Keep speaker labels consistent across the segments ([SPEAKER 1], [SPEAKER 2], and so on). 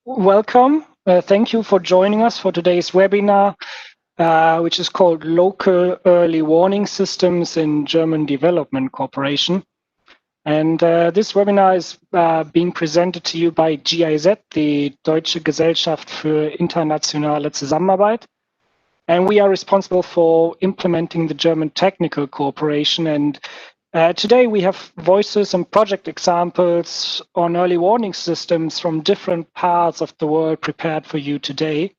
[SPEAKER 1] Welcome. Thank you for joining us for today's webinar, which is called Local Early Warning Systems in German Development Cooperation. And this webinar is being presented to you by GIZ, the Deutsche Gesellschaft für Internationale Zusammenarbeit. And we are responsible for implementing the German technical cooperation. And today we have voices and project examples on early warning systems from different parts of the world prepared for you today.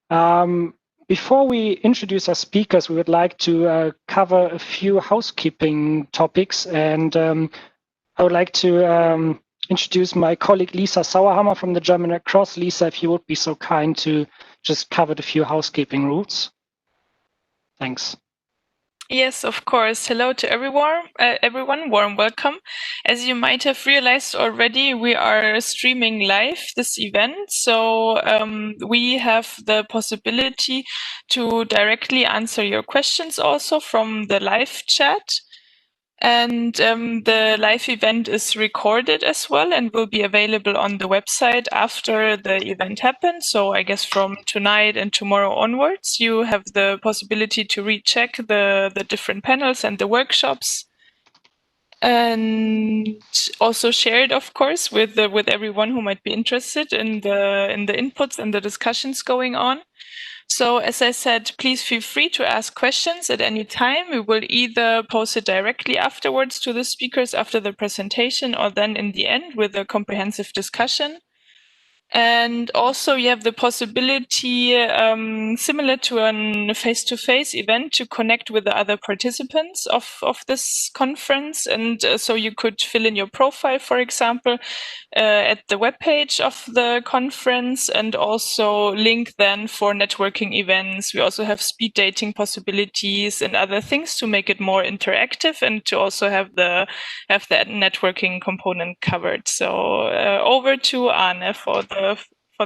[SPEAKER 1] Before we introduce our speakers, we would like to cover a few housekeeping topics. And I would like to introduce my colleague Lisa Sauerhammer from the German Red Cross. Lisa, if you would be so kind to just cover a few housekeeping rules. Thanks.
[SPEAKER 2] Yes, of course. Hello to everyone, warm welcome. As you might have realized already, we are streaming live this event. So we have the possibility to directly answer your questions also from the live chat. And the live event is recorded as well and will be available on the website after the event happens. So I guess from tonight and tomorrow onwards, you have the possibility to recheck the different panels and the workshops. And also share it, of course, with everyone who might be interested in the inputs and the discussions going on. So as I said, please feel free to ask questions at any time. We will either post it directly afterwards to the speakers after the presentation or then in the end with a comprehensive discussion. And also you have the possibility, similar to a face-to-face event, to connect with the other participants of this conference. And so you could fill in your profile, for example, at the webpage of the conference, and also link then for networking events. We also have speed dating possibilities and other things to make it more interactive and to also have that networking component covered. So over to Arne for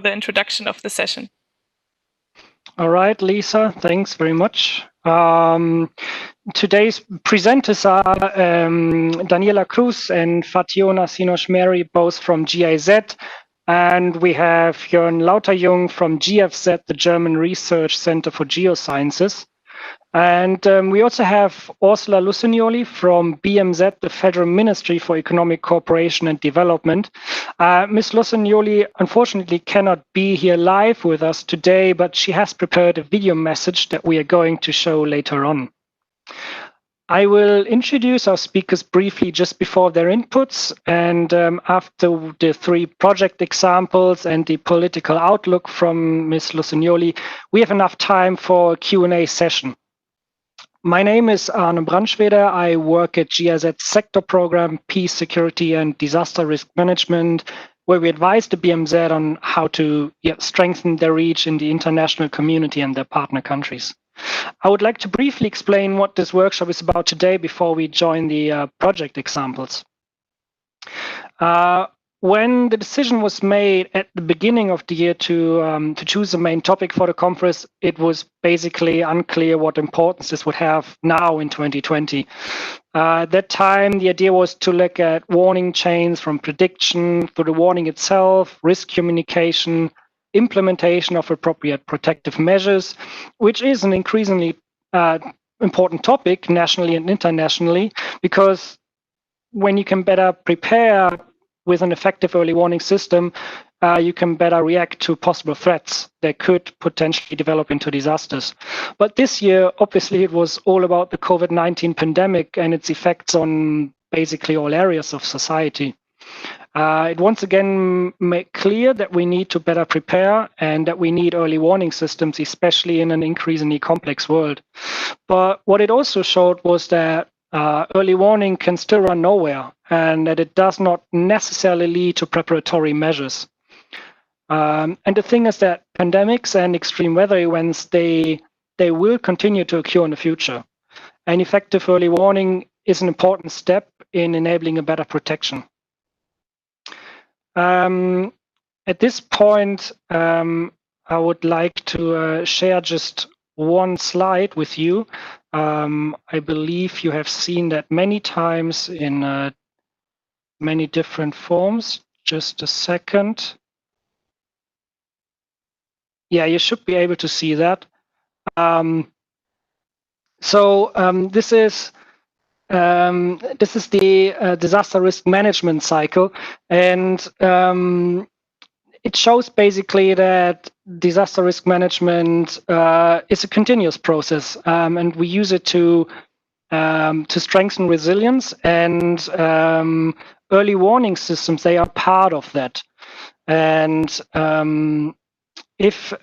[SPEAKER 2] the introduction of the session.
[SPEAKER 1] All right, Lisa, thanks very much. Today's presenters are Daniela Cruz and Fationa Sinojmeri, both from GIZ. And we have Jörn Lauterjung from GFZ, the German Research Center for Geosciences. And we also have Orsola Lussignoli from BMZ, the Federal Ministry for Economic Cooperation and Development. Ms. Lussignoli unfortunately cannot be here live with us today, but she has prepared a video message that we are going to show later on. I will introduce our speakers briefly just before their inputs, and after the three project examples and the political outlook from Ms. Lussignoli, we have enough time for a Q&A session. My name is Arne Brandschwede. I work at GIZ's sector program, Peace, Security and Disaster Risk Management, where we advise the BMZ on how to strengthen their reach in the international community and their partner countries. I would like to briefly explain what this workshop is about today before we join the project examples. When the decision was made at the beginning of the year to choose a main topic for the conference, it was basically unclear what importance this would have now in 2020. At that time, the idea was to look at warning chains from prediction to the warning itself, risk communication, implementation of appropriate protective measures, which is an increasingly important topic nationally and internationally, because when you can better prepare with an effective early warning system, you can better react to possible threats that could potentially develop into disasters. But this year, obviously, it was all about the COVID-19 pandemic and its effects on basically all areas of society. It once again made clear that we need to better prepare and that we need early warning systems, especially in an increasingly complex world. But what it also showed was that early warning can still run nowhere, and that it does not necessarily lead to preparatory measures. And the thing is that pandemics and extreme weather events, they will continue to occur in the future. And effective early warning is an important step in enabling a better protection. At this point, I would like to share just one slide with you. I believe you have seen that many times in many different forms. just a second. Yeah, you should be able to see that. This is the disaster risk management cycle, and it shows basically that disaster risk management is a continuous process, and we use it to strengthen resilience, and early warning systems, they are part of that. And if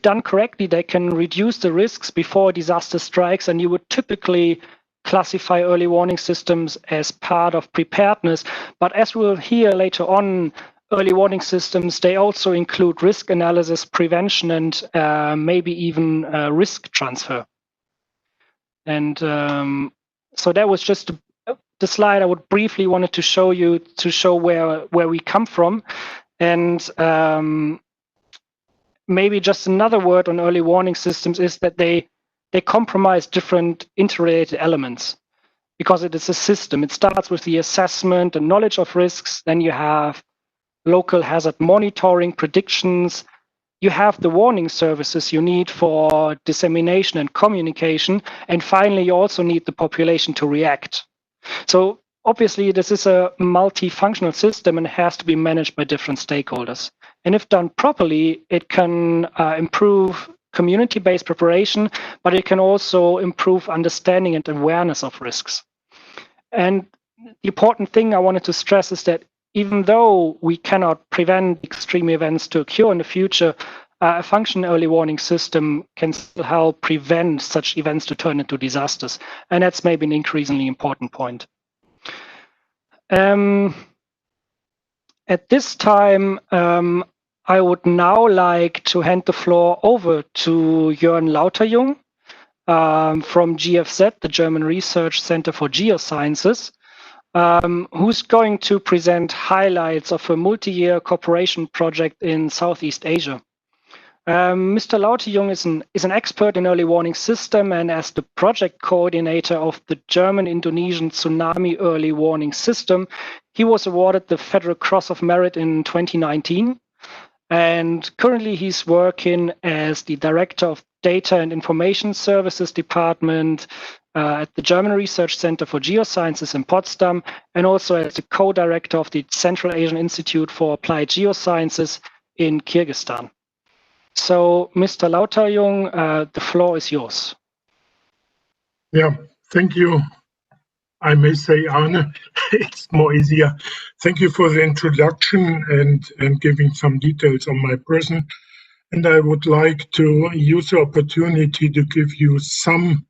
[SPEAKER 1] done correctly, they can reduce the risks before disaster strikes, and you would typically classify early warning systems as part of preparedness. But as we'll hear later on, early warning systems, they also include risk analysis, prevention, and maybe even risk transfer. And so that was just the slide I would briefly wanted to show you, to show where we come from. And maybe just another word on early warning systems is that they comprise different interrelated elements, because it is a system. It starts with the assessment and knowledge of risks. Then you have local hazard monitoring, predictions. You have the warning services you need for dissemination and communication. And finally, you also need the population to react. So obviously, this is a multifunctional system and has to be managed by different stakeholders. And if done properly, it can improve community-based preparation, but it can also improve understanding and awareness of risks. And the important thing I wanted to stress is that even though we cannot prevent extreme events to occur in the future, a functional early warning system can still help prevent such events to turn into disasters. And that's maybe an increasingly important point. At this time, I would now like to hand the floor over to Jörn Lauterjung from GIZ, the German Research Center for Geosciences, who's going to present highlights of a multi-year cooperation project in Southeast Asia. Mr. Lauterjung is an expert in early warning system, and as the project coordinator of the German-Indonesian Tsunami Early Warning System, he was awarded the Federal Cross of Merit in 2019. And currently he's working as the Director of Data and Information Services Department at the German Research Center for Geosciences in Potsdam, and also as the co-director of the Central Asian Institute for Applied Geosciences in Kyrgyzstan. So, Mr. Lauterjung, the floor is yours.
[SPEAKER 3] Yeah, thank you. I may say, Arne, it's more easier. Thank you for the introduction and giving some details on my person. And I would like to use the opportunity to give you some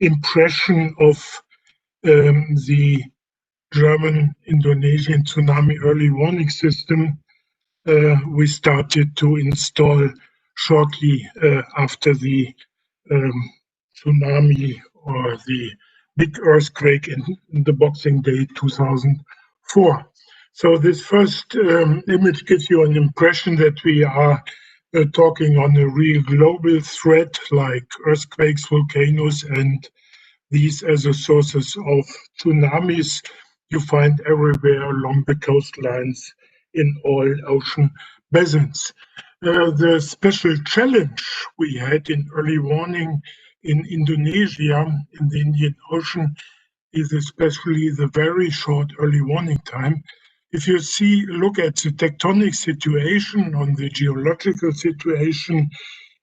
[SPEAKER 3] impression of the German-Indonesian tsunami early warning system we started to install shortly after the tsunami or the big earthquake in the Boxing Day 2004. So this first image gives you an impression that we are talking on a real global threat like earthquakes, volcanoes, and these as a sources of tsunamis you find everywhere along the coastlines in all ocean basins. The special challenge we had in early warning in Indonesia, in the Indian Ocean, is especially the very short early warning time. If you look at the tectonic situation on the geological situation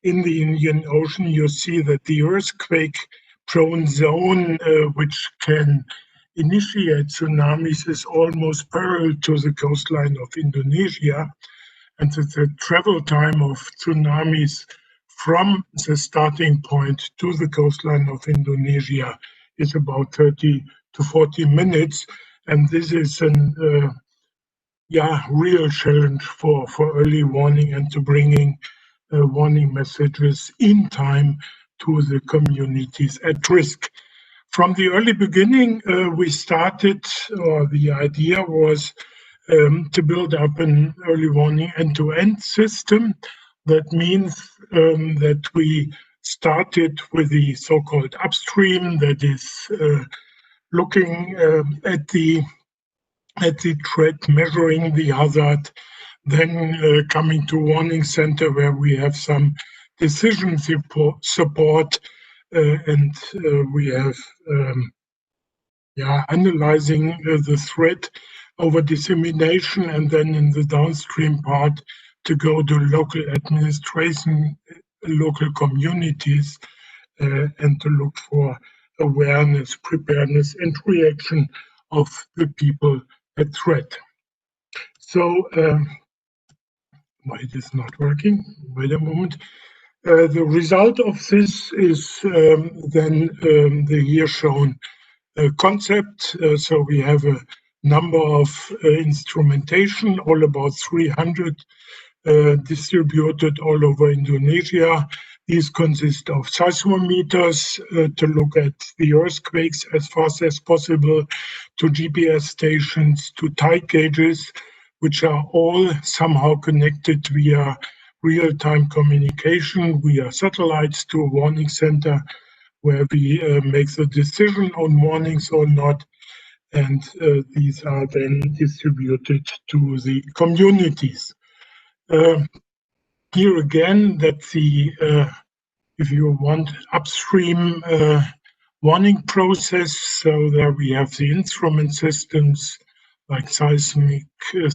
[SPEAKER 3] in the Indian Ocean, you see that the earthquake-prone zone, which can initiate tsunamis, is almost parallel to the coastline of Indonesia, and the travel time of tsunamis from the starting point to the coastline of Indonesia is about 30 to 40 minutes, and this is an real challenge for early warning and to bringing warning messages in time to the communities at risk. From the early beginning, we started, or the idea was to build up an early warning end-to-end system. That means that we started with the so-called upstream, that is looking at the at the threat, measuring the hazard, then coming to warning center where we have some decision support, and we have analyzing the threat over dissemination, and then in the downstream part to go to local administration, local communities, and to look for awareness, preparedness, and reaction of the people at threat. So, why it is not working? Wait a moment. The result of this is then the here shown concept. So we have a number of instrumentation, all about 300 distributed all over Indonesia. These consist of seismometers to look at the earthquakes as fast as possible, to GPS stations, to tide gauges, which are all somehow connected via real-time communication, via satellites to a warning center, where we make the decision on warnings or not, and these are then distributed to the communities. Here again, that's the, if you want, upstream warning process. So there we have the instrument systems like seismic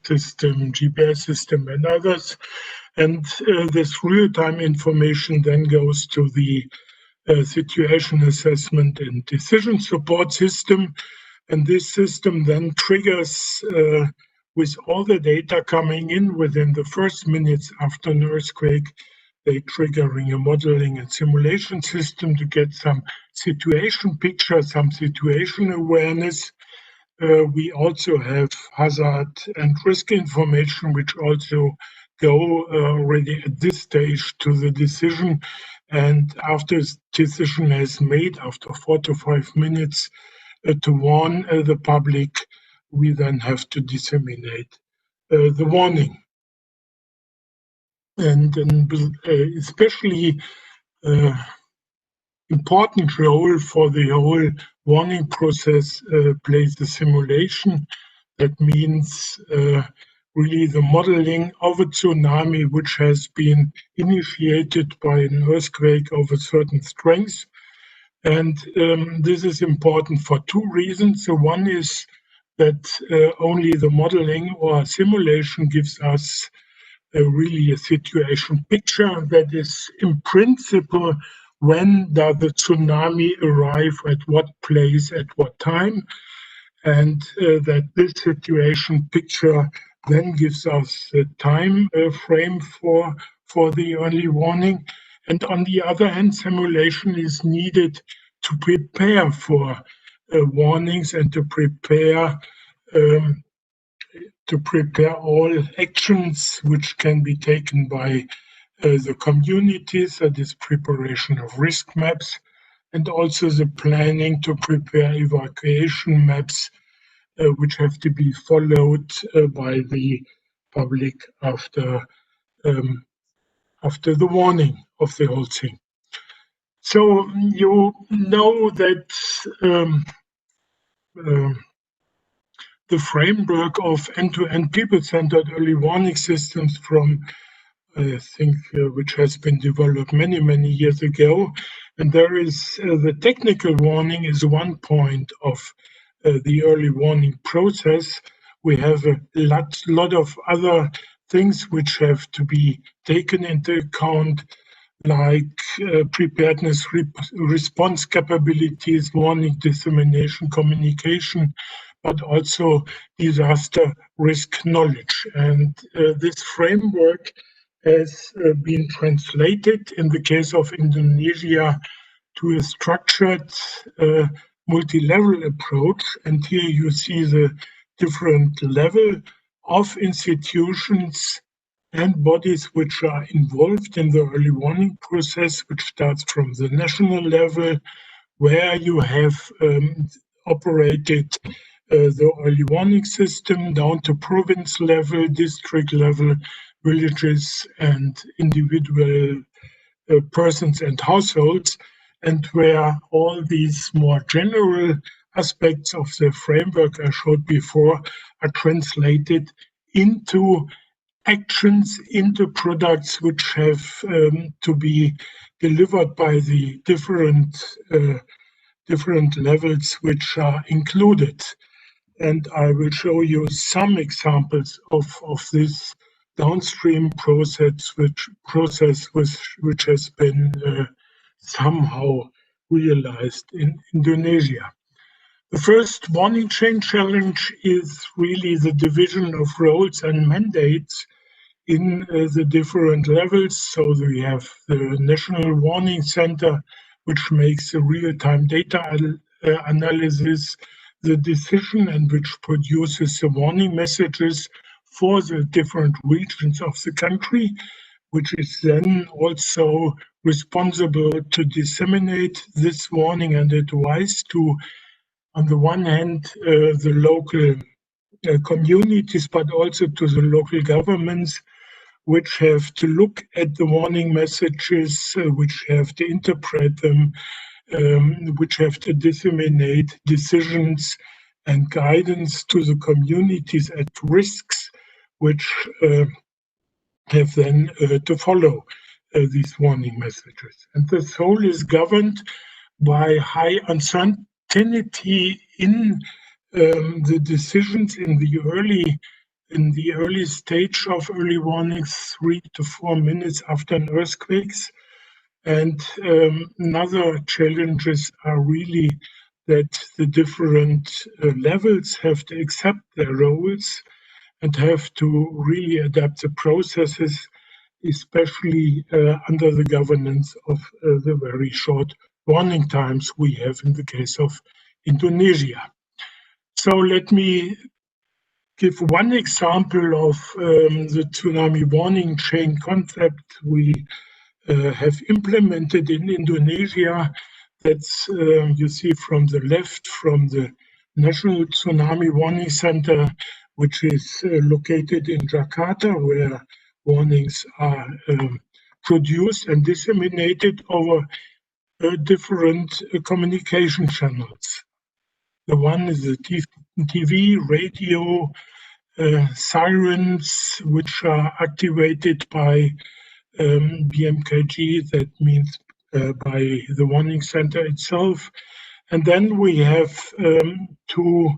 [SPEAKER 3] system, GPS system, and others. And this real-time information then goes to the situation assessment and decision support system. And this system then triggers, with all the data coming in within the first minutes after an earthquake, they triggering a modeling and simulation system to get some situation picture, some situation awareness. We also have hazard and risk information, which also go already at this stage to the decision. And after decision is made, after 4 to 5 minutes, to warn the public, we then have to disseminate the warning. And especially important role for the whole warning process plays the simulation. That means really the modeling of a tsunami, which has been initiated by an earthquake of a certain strength. And this is important for two reasons. So one is that only the modeling or simulation gives us really a situation picture that is in principle when does the tsunami arrive, at what place, at what time, and that this situation picture then gives us a time frame for the early warning. And on the other hand, simulation is needed to prepare for warnings and to prepare all actions which can be taken by the communities, that is preparation of risk maps, and also the planning to prepare evacuation maps, which have to be followed by the public after the warning of the whole thing. So you know that the framework of end-to-end people-centered early warning systems from, I think, which has been developed many, many years ago. And there is the technical warning is one point of the early warning process. We have a lot of other things which have to be taken into account, like preparedness, response capabilities, warning dissemination, communication, but also disaster risk knowledge. And this framework has been translated in the case of Indonesia to a structured multi-level approach. And here you see the different level of institutions and bodies which are involved in the early warning process, which starts from the national level, where you have operated the early warning system down to province level, district level, villages, and individual persons and households, and where all these more general aspects of the framework I showed before are translated into actions, into products which have to be delivered by the different levels which are included. And I will show you some examples of this downstream process which has been somehow realized in Indonesia. The first warning chain challenge is really the division of roles and mandates in the different levels. So we have the National Warning Center, which makes the real-time data analysis, the decision, and which produces the warning messages for the different regions of the country, which is then also responsible to disseminate this warning and advice to, on the one hand, the local communities, but also to the local governments, which have to look at the warning messages, which have to interpret them, which have to disseminate decisions and guidance to the communities at risks, which have then to follow these warning messages. And this whole is governed by high uncertainty in the decisions in the early stage of early warnings, 3 to 4 minutes after an earthquake. And another challenges are really that the different levels have to accept their roles and have to really adapt the processes, especially under the governance of the very short warning times we have in the case of Indonesia. So let me give one example of the tsunami warning chain concept we have implemented in Indonesia. That's you see from the left, from the National Tsunami Warning Center, which is located in Jakarta, where warnings are produced and disseminated over different communication channels. The one is the TV, radio, sirens, which are activated by BMKG, that means by the warning center itself. And then we have two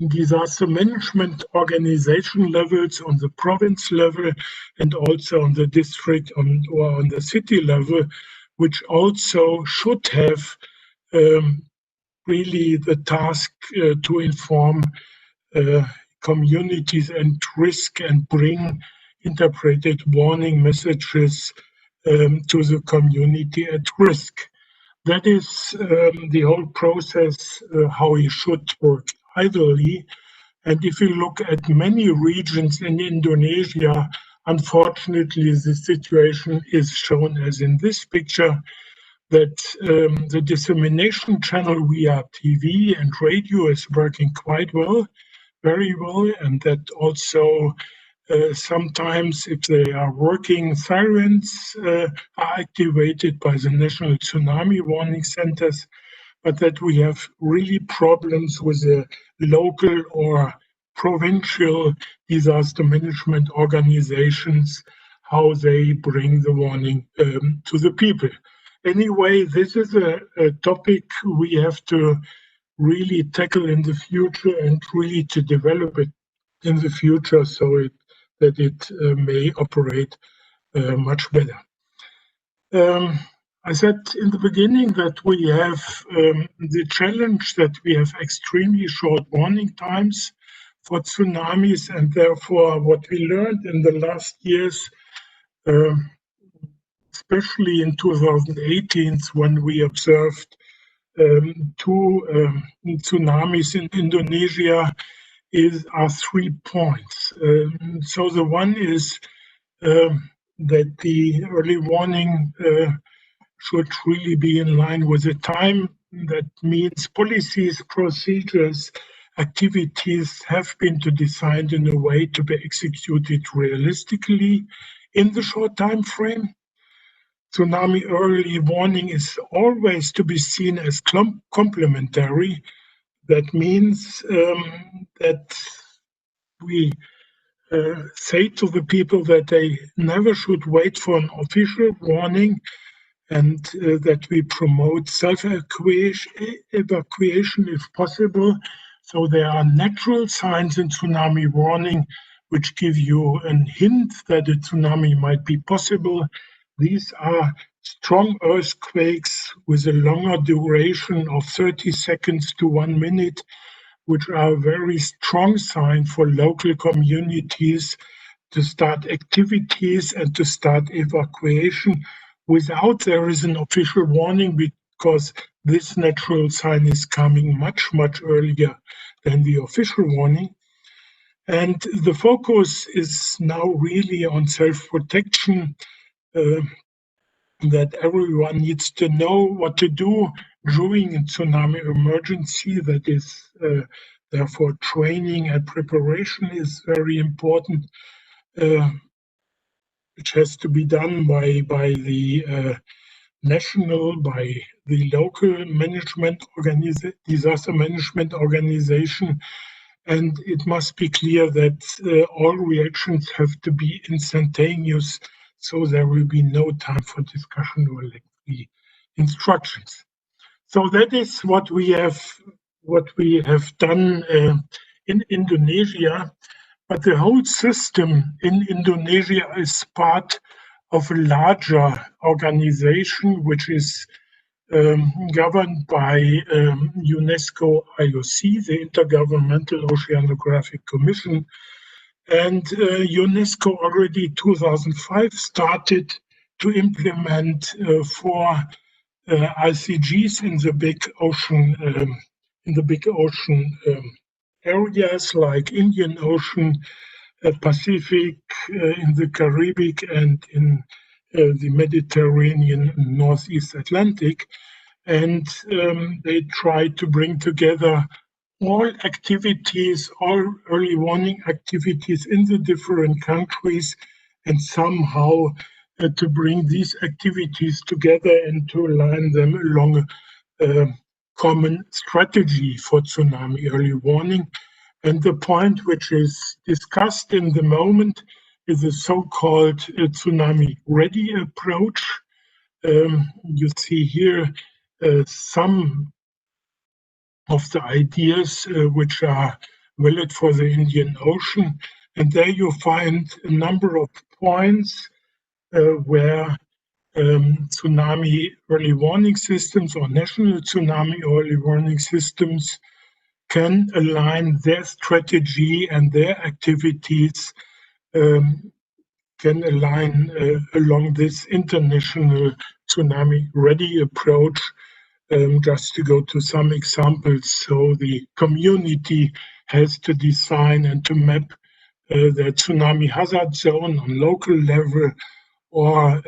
[SPEAKER 3] disaster management organization levels on the province level and also on the district or on the city level, which also should have really the task to inform communities and risk and bring interpreted warning messages to the community at risk. That is the whole process, how it should work ideally. And if you look at many regions in Indonesia, unfortunately, the situation is shown as in this picture, that the dissemination channel via TV and radio is working quite well, very well, and that also sometimes if they are working, sirens are activated by the National Tsunami Warning Centers, but that we have really problems with the local or provincial disaster management organizations, how they bring the warning to the people. Anyway, this is a topic we have to really tackle in the future and really to develop it in the future so that it may operate much better. I said in the beginning that we have the challenge that we have extremely short warning times for tsunamis, and therefore what we learned in the last years, especially in 2018 when we observed two tsunamis in Indonesia, are 3 points. So the one is that the early warning should really be in line with the time. That means policies, procedures, activities have been designed in a way to be executed realistically in the short time frame. tsunami early warning is always to be seen as complementary. That means that we say to the people that they never should wait for an official warning, and that we promote self-evacuation if possible. So there are natural signs in tsunami warning which give you a hint that a tsunami might be possible. These are strong earthquakes with a longer duration of 30 seconds to 1 minute, which are a very strong sign for local communities to start activities and to start evacuation without there is an official warning, because this natural sign is coming much, much earlier than the official warning. And the focus is now really on self-protection, that everyone needs to know what to do during a tsunami emergency. That is, therefore, training and preparation is very important, which has to be done by the national, by the local management disaster management organization. And it must be clear that all reactions have to be instantaneous, so there will be no time for discussion or lengthy instructions. So that is what we have done in Indonesia. But the whole system in Indonesia is part of a larger organization which is governed by UNESCO IOC, the Intergovernmental Oceanographic Commission. And UNESCO already in 2005 started to implement 4 ICGs in the big ocean areas like Indian Ocean, Pacific, in the Caribbean, and in the Mediterranean and Northeast Atlantic. And they tried to bring together all activities, all early warning activities in the different countries, and somehow to bring these activities together and to align them along a common strategy for tsunami early warning. And the point which is discussed in the moment is a so-called tsunami ready approach. You see here some of the ideas which are valid for the Indian Ocean. And there you find a number of points where tsunami early warning systems or national tsunami early warning systems can align their strategy and their activities, can align along this international tsunami ready approach. Just to go to some examples, so the community has to design and to map the tsunami hazard zone on local level, or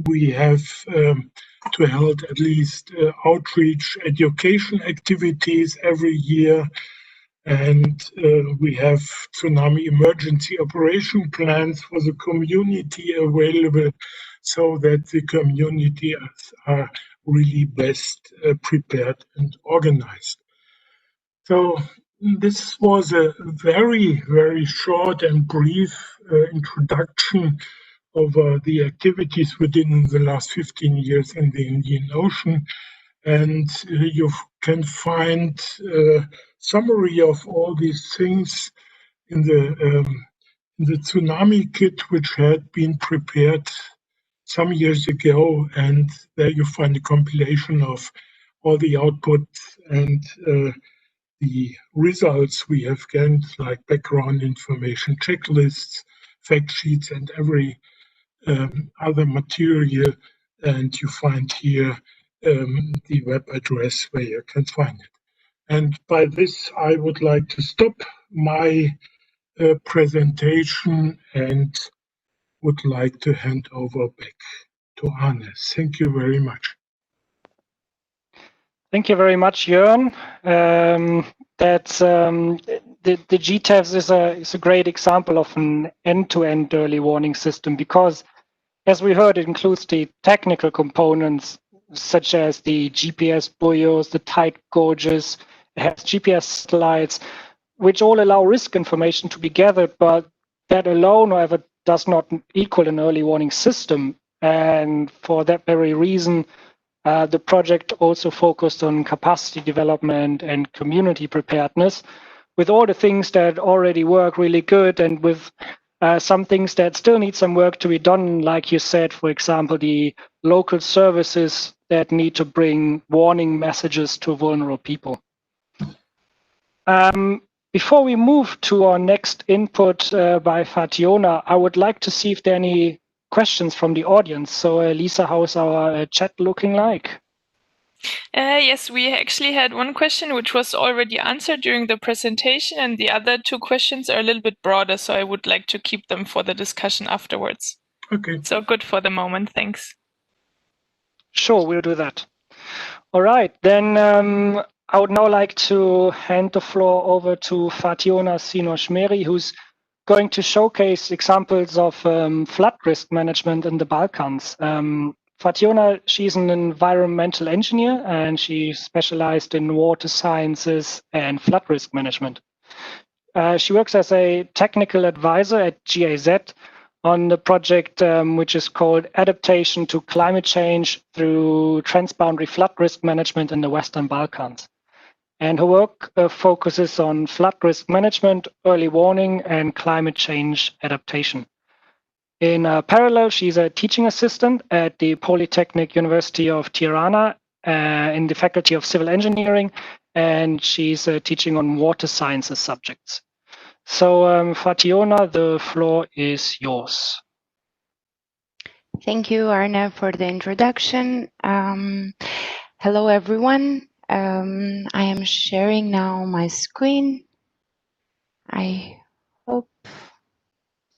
[SPEAKER 3] we have to hold at least outreach education activities every year, and we have tsunami emergency operation plans for the community available, so that the community are really best prepared and organized. So this was a very, very short and brief introduction of the activities within the last 15 years in the Indian Ocean. And you can find a summary of all these things in the tsunami kit, which had been prepared some years ago, and there you find a compilation of all the outputs and the results we have gained, like background information, checklists, fact sheets, and every other material. And you find here the web address where you can find it. And by this, I would like to stop my presentation and would like to hand over back to Arne. Thank you very much.
[SPEAKER 1] Thank you very much, Jörn. The GTEVs is a great example of an end-to-end early warning system, because as we heard, it includes the technical components such as the GPS buoys, the tide gauges, it has GPS satellites, which all allow risk information to be gathered, but that alone, however, does not equal an early warning system. And for that very reason, the project also focused on capacity development and community preparedness, with all the things that already work really good and with some things that still need some work to be done, like you said, for example, the local services that need to bring warning messages to vulnerable people. Before we move to our next input by Fationa, I would like to see if there are any questions from the audience. So Lisa, how's our chat looking like?
[SPEAKER 2] Yes, we actually had one question which was already answered during the presentation, and the other two questions are a little bit broader, so I would like to keep them for the discussion afterwards.
[SPEAKER 3] Okay.
[SPEAKER 2] So good for the moment, thanks.
[SPEAKER 1] Sure, we'll do that. All right, then I would now like to hand the floor over to Fationa Sinojmeri, who's going to showcase examples of flood risk management in the Balkans. Fationa, she's an environmental engineer and she specialized in water sciences and flood risk management. She works as a technical advisor at GIZ on the project which is called Adaptation to Climate Change through Transboundary Flood Risk Management in the Western Balkans. And her work focuses on flood risk management, early warning, and climate change adaptation. In parallel, she's a teaching assistant at the Polytechnic University of Tirana in the Faculty of Civil Engineering, and she's teaching on water sciences subjects. So, Fationa, the floor is yours.
[SPEAKER 4] Thank you, Arne, for the introduction. Hello, everyone. I am sharing now my screen. I hope,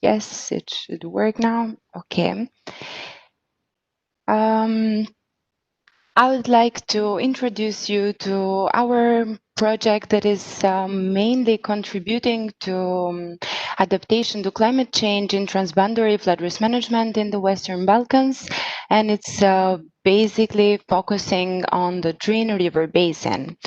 [SPEAKER 4] yes, it should work now. Okay. I would like to introduce you to our project that is mainly contributing to adaptation to climate change in transboundary flood risk management in the Western Balkans. And it's basically focusing on the Drin River Basin.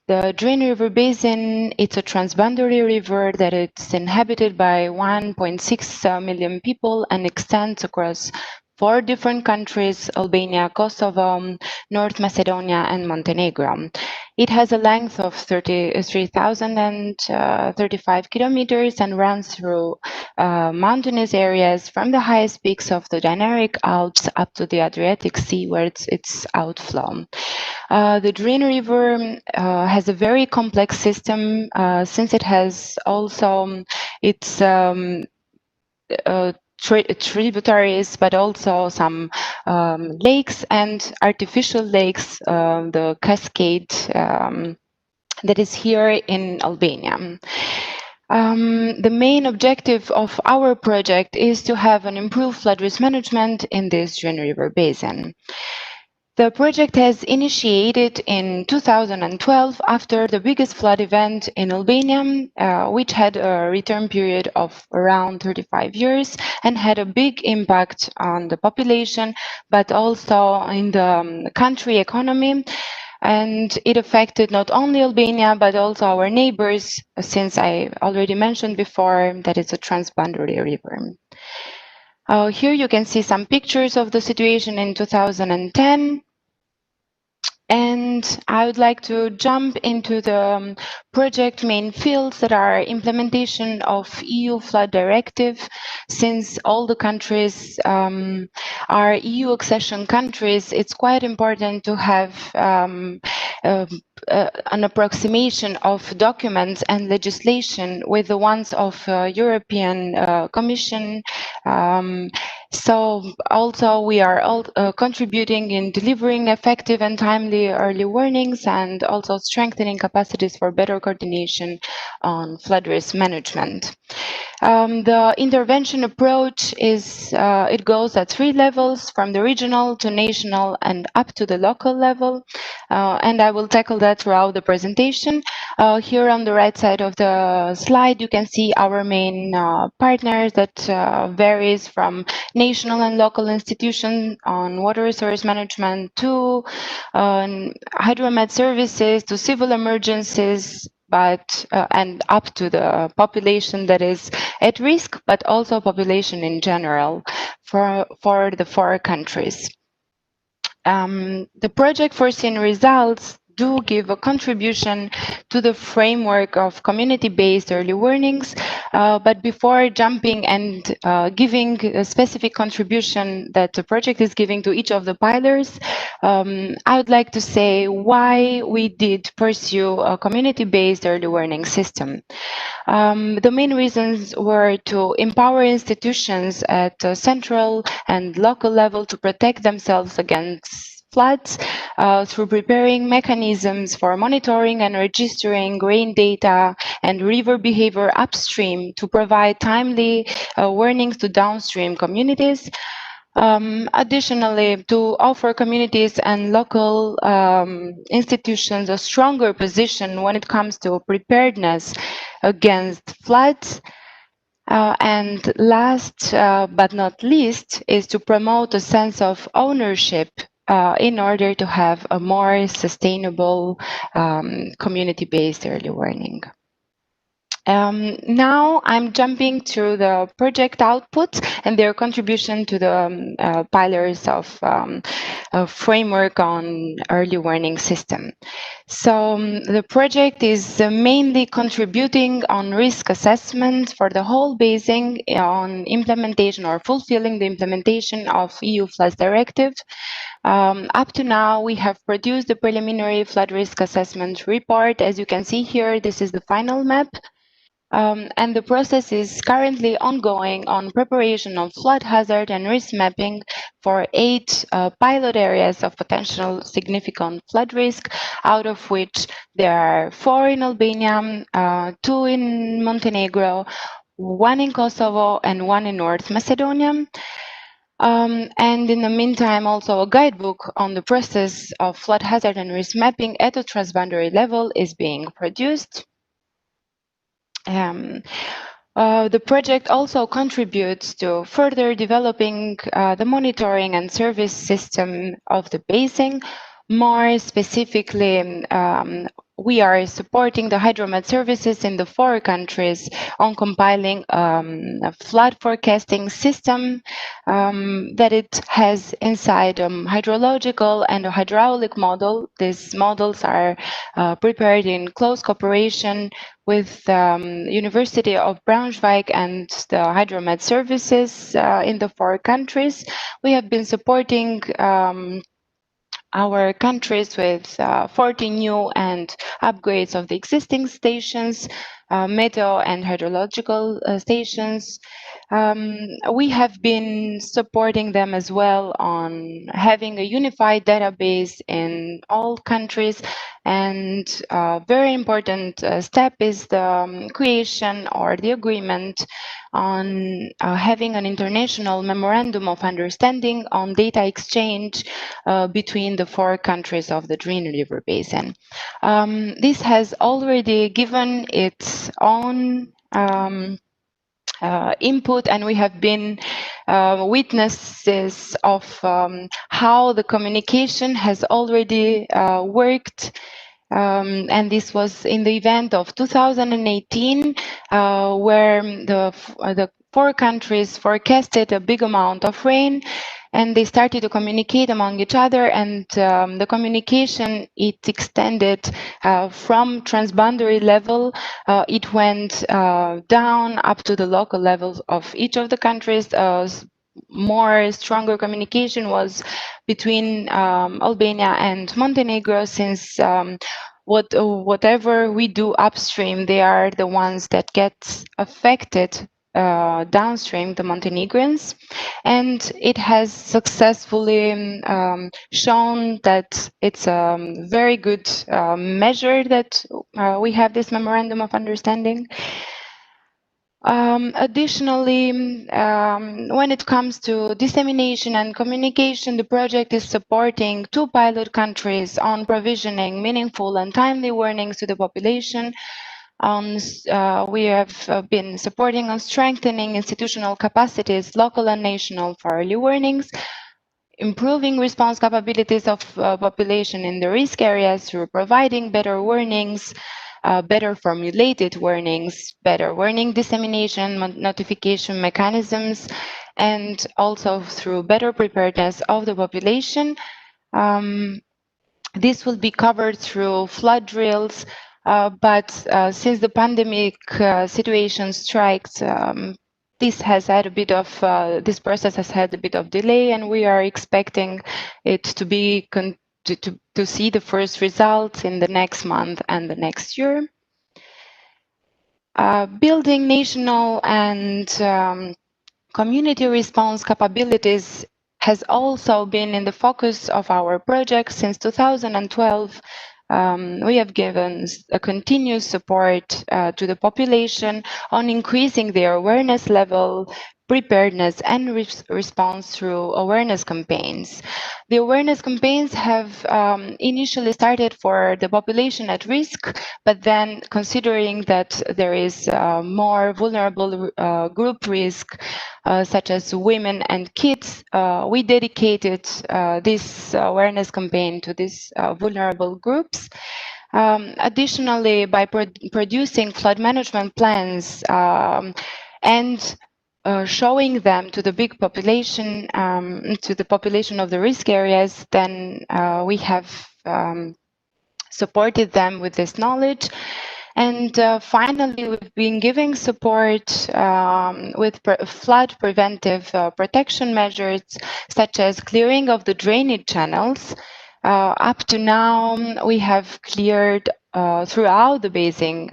[SPEAKER 4] The Drin River Basin, it's a transboundary river that it's inhabited by 1.6 million people and extends across 4 different countries: Albania, Kosovo, North Macedonia, and Montenegro. It has a length of 33,035 kilometers and runs through mountainous areas from the highest peaks of the Dinaric Alps up to the Adriatic Sea, where it's outflow. The Drin River has a very complex system since it has also its tributaries, but also some lakes and artificial lakes, the cascade that is here in Albania. The main objective of our project is to have an improved flood risk management in this Drin River Basin. The project has initiated in 2012 after the biggest flood event in Albania, which had a return period of around 35 years and had a big impact on the population, but also in the country economy. And it affected not only Albania, but also our neighbors, since I already mentioned before that it's a transboundary river. Here you can see some pictures of the situation in 2010. And I would like to jump into the project main fields that are implementation of EU flood directive. Since all the countries are EU accession countries, it's quite important to have an approximation of documents and legislation with the ones of European Commission. So also we are all contributing in delivering effective and timely early warnings and also strengthening capacities for better coordination on flood risk management. The intervention approach is, it goes at 3 levels, from the regional to national and up to the local level. And I will tackle that throughout the presentation. Here on the right side of the slide, you can see our main partners that varies from national and local institutions on water resource management to hydromet services to civil emergencies, but and up to the population that is at risk, but also population in general for the 4 countries. The project foreseen results do give a contribution to the framework of community-based early warnings, but before jumping and giving a specific contribution that the project is giving to each of the pillars, I would like to say why we did pursue a community-based early warning system. The main reasons were to empower institutions at a central and local level to protect themselves against floods through preparing mechanisms for monitoring and registering rain data and river behavior upstream to provide timely warnings to downstream communities. Additionally, to offer communities and local institutions a stronger position when it comes to preparedness against floods. And last but not least is to promote a sense of ownership in order to have a more sustainable community-based early warning. Now I'm jumping to the project outputs and their contribution to the pillars of a framework on early warning system. So the project is mainly contributing on risk assessment for the whole basing on implementation or fulfilling the implementation of EU Floods Directive. Up to now, we have produced the preliminary flood risk assessment report. As you can see here, this is the final map. And the process is currently ongoing on preparation of flood hazard and risk mapping for 8 pilot areas of potential significant flood risk, out of which there are 4 in Albania, 2 in Montenegro, 1 in Kosovo, and 1 in North Macedonia. And in the meantime, also a guidebook on the process of flood hazard and risk mapping at a transboundary level is being produced. The project also contributes to further developing the monitoring and service system of the basing. More specifically, we are supporting the hydromet services in the 4 countries on compiling a flood forecasting system that it has inside hydrological and a hydraulic model. These models are prepared in close cooperation with University of Brandschwede and the hydromet services in the 4 countries. We have been supporting our countries with 14 new and upgrades of the existing stations, meteo and hydrological stations. We have been supporting them as well on having a unified database in all countries, and a very important step is the creation or the agreement on having an international memorandum of understanding on data exchange between the 4 countries of the Drina River Basin. This has already given its own input, and we have been witnesses of how the communication has already worked. And this was in the event of 2018, where the 4 countries forecasted a big amount of rain, and they started to communicate among each other, and the communication, it extended from transboundary level, it went down up to the local levels of each of the countries. More stronger communication was between Albania and Montenegro, since whatever we do upstream, they are the ones that get affected downstream, the Montenegrins, and it has successfully shown that it's a very good measure that we have this memorandum of understanding. Additionally, when it comes to dissemination and communication, the project is supporting 2 pilot countries on provisioning meaningful and timely warnings to the population. We have been supporting on strengthening institutional capacities, local and national, for early warnings, improving response capabilities of population in the risk areas through providing better warnings, better formulated warnings, better warning dissemination, notification mechanisms, and also through better preparedness of the population. This will be covered through flood drills, but since the pandemic situation strikes, this has had a bit of this process has had a bit of delay, and we are expecting it to be to see the first results in the next month and the next year. Building national and community response capabilities has also been in the focus of our project since 2012. We have given a continuous support to the population on increasing their awareness level, preparedness, and response through awareness campaigns. The awareness campaigns have initially started for the population at risk, but then considering that there is more vulnerable group risk, such as women and kids, we dedicated this awareness campaign to these vulnerable groups. Additionally, by producing flood management plans and showing them to the big population, to the population of the risk areas, then we have supported them with this knowledge. And finally, we've been giving support with flood preventive protection measures, such as clearing of the drainage channels. Up to now, we have cleared throughout the basin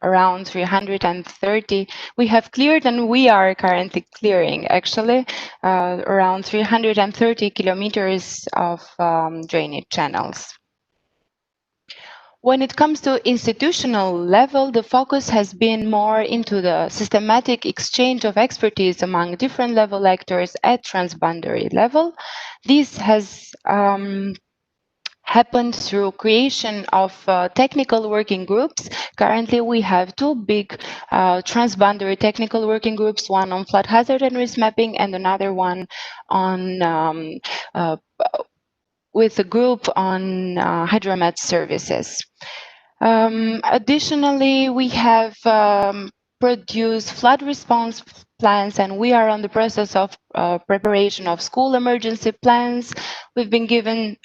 [SPEAKER 4] around 330. We have cleared, and we are currently clearing, actually, around 330 kilometers of drainage channels. When it comes to institutional level, the focus has been more into the systematic exchange of expertise among different level actors at transboundary level. This has happened through creation of technical working groups. Currently, we have 2 big transboundary technical working groups, one on flood hazard and risk mapping, and another one on with a group on hydromet services. Additionally, we have produced flood response plans, and we are on the process of preparation of school emergency plans. We've been given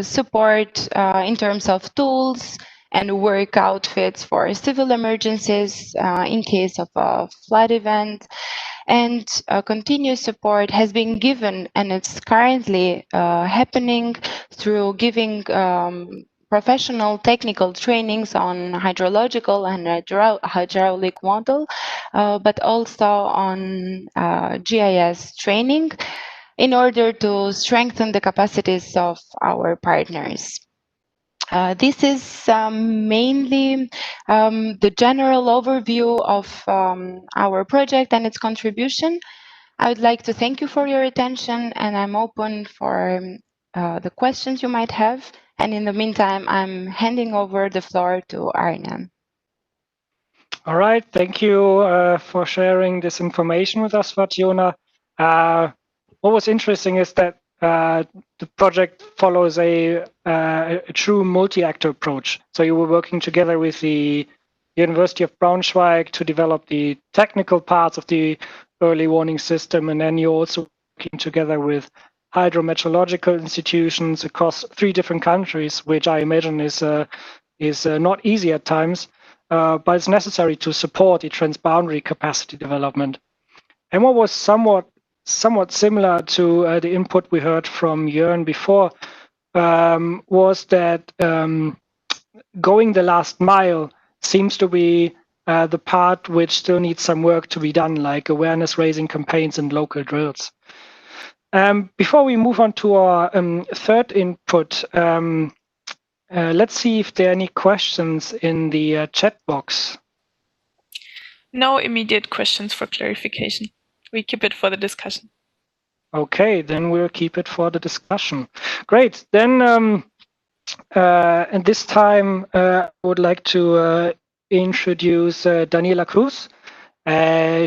[SPEAKER 4] support in terms of tools and work outfits for civil emergencies in case of a flood event. And continuous support has been given, and it's currently happening through giving professional technical trainings on hydrological and hydraulic model, but also on GIS training in order to strengthen the capacities of our partners. This is mainly the general overview of our project and its contribution. I would like to thank you for your attention, and I'm open for the questions you might have. And in the meantime, I'm handing over the floor to Arne.
[SPEAKER 1] All right, thank you for sharing this information with us, Fationa. What was interesting is that the project follows a true multi-actor approach. So you were working together with the University of Brandschwede to develop the technical parts of the early warning system, and then you're also working together with hydrometeorological institutions across 3 different countries, which I imagine is not easy at times, but it's necessary to support the transboundary capacity development. And what was somewhat similar to the input we heard from Jörn before was that going the last mile seems to be the part which still needs some work to be done, like awareness raising campaigns and local drills. Before we move on to our third input, let's see if there are any questions in the chat box.
[SPEAKER 2] No immediate questions for clarification. We keep it for the discussion.
[SPEAKER 1] Okay, then we'll keep it for the discussion. Great. Then, and this time, I would like to introduce Daniela Cruz.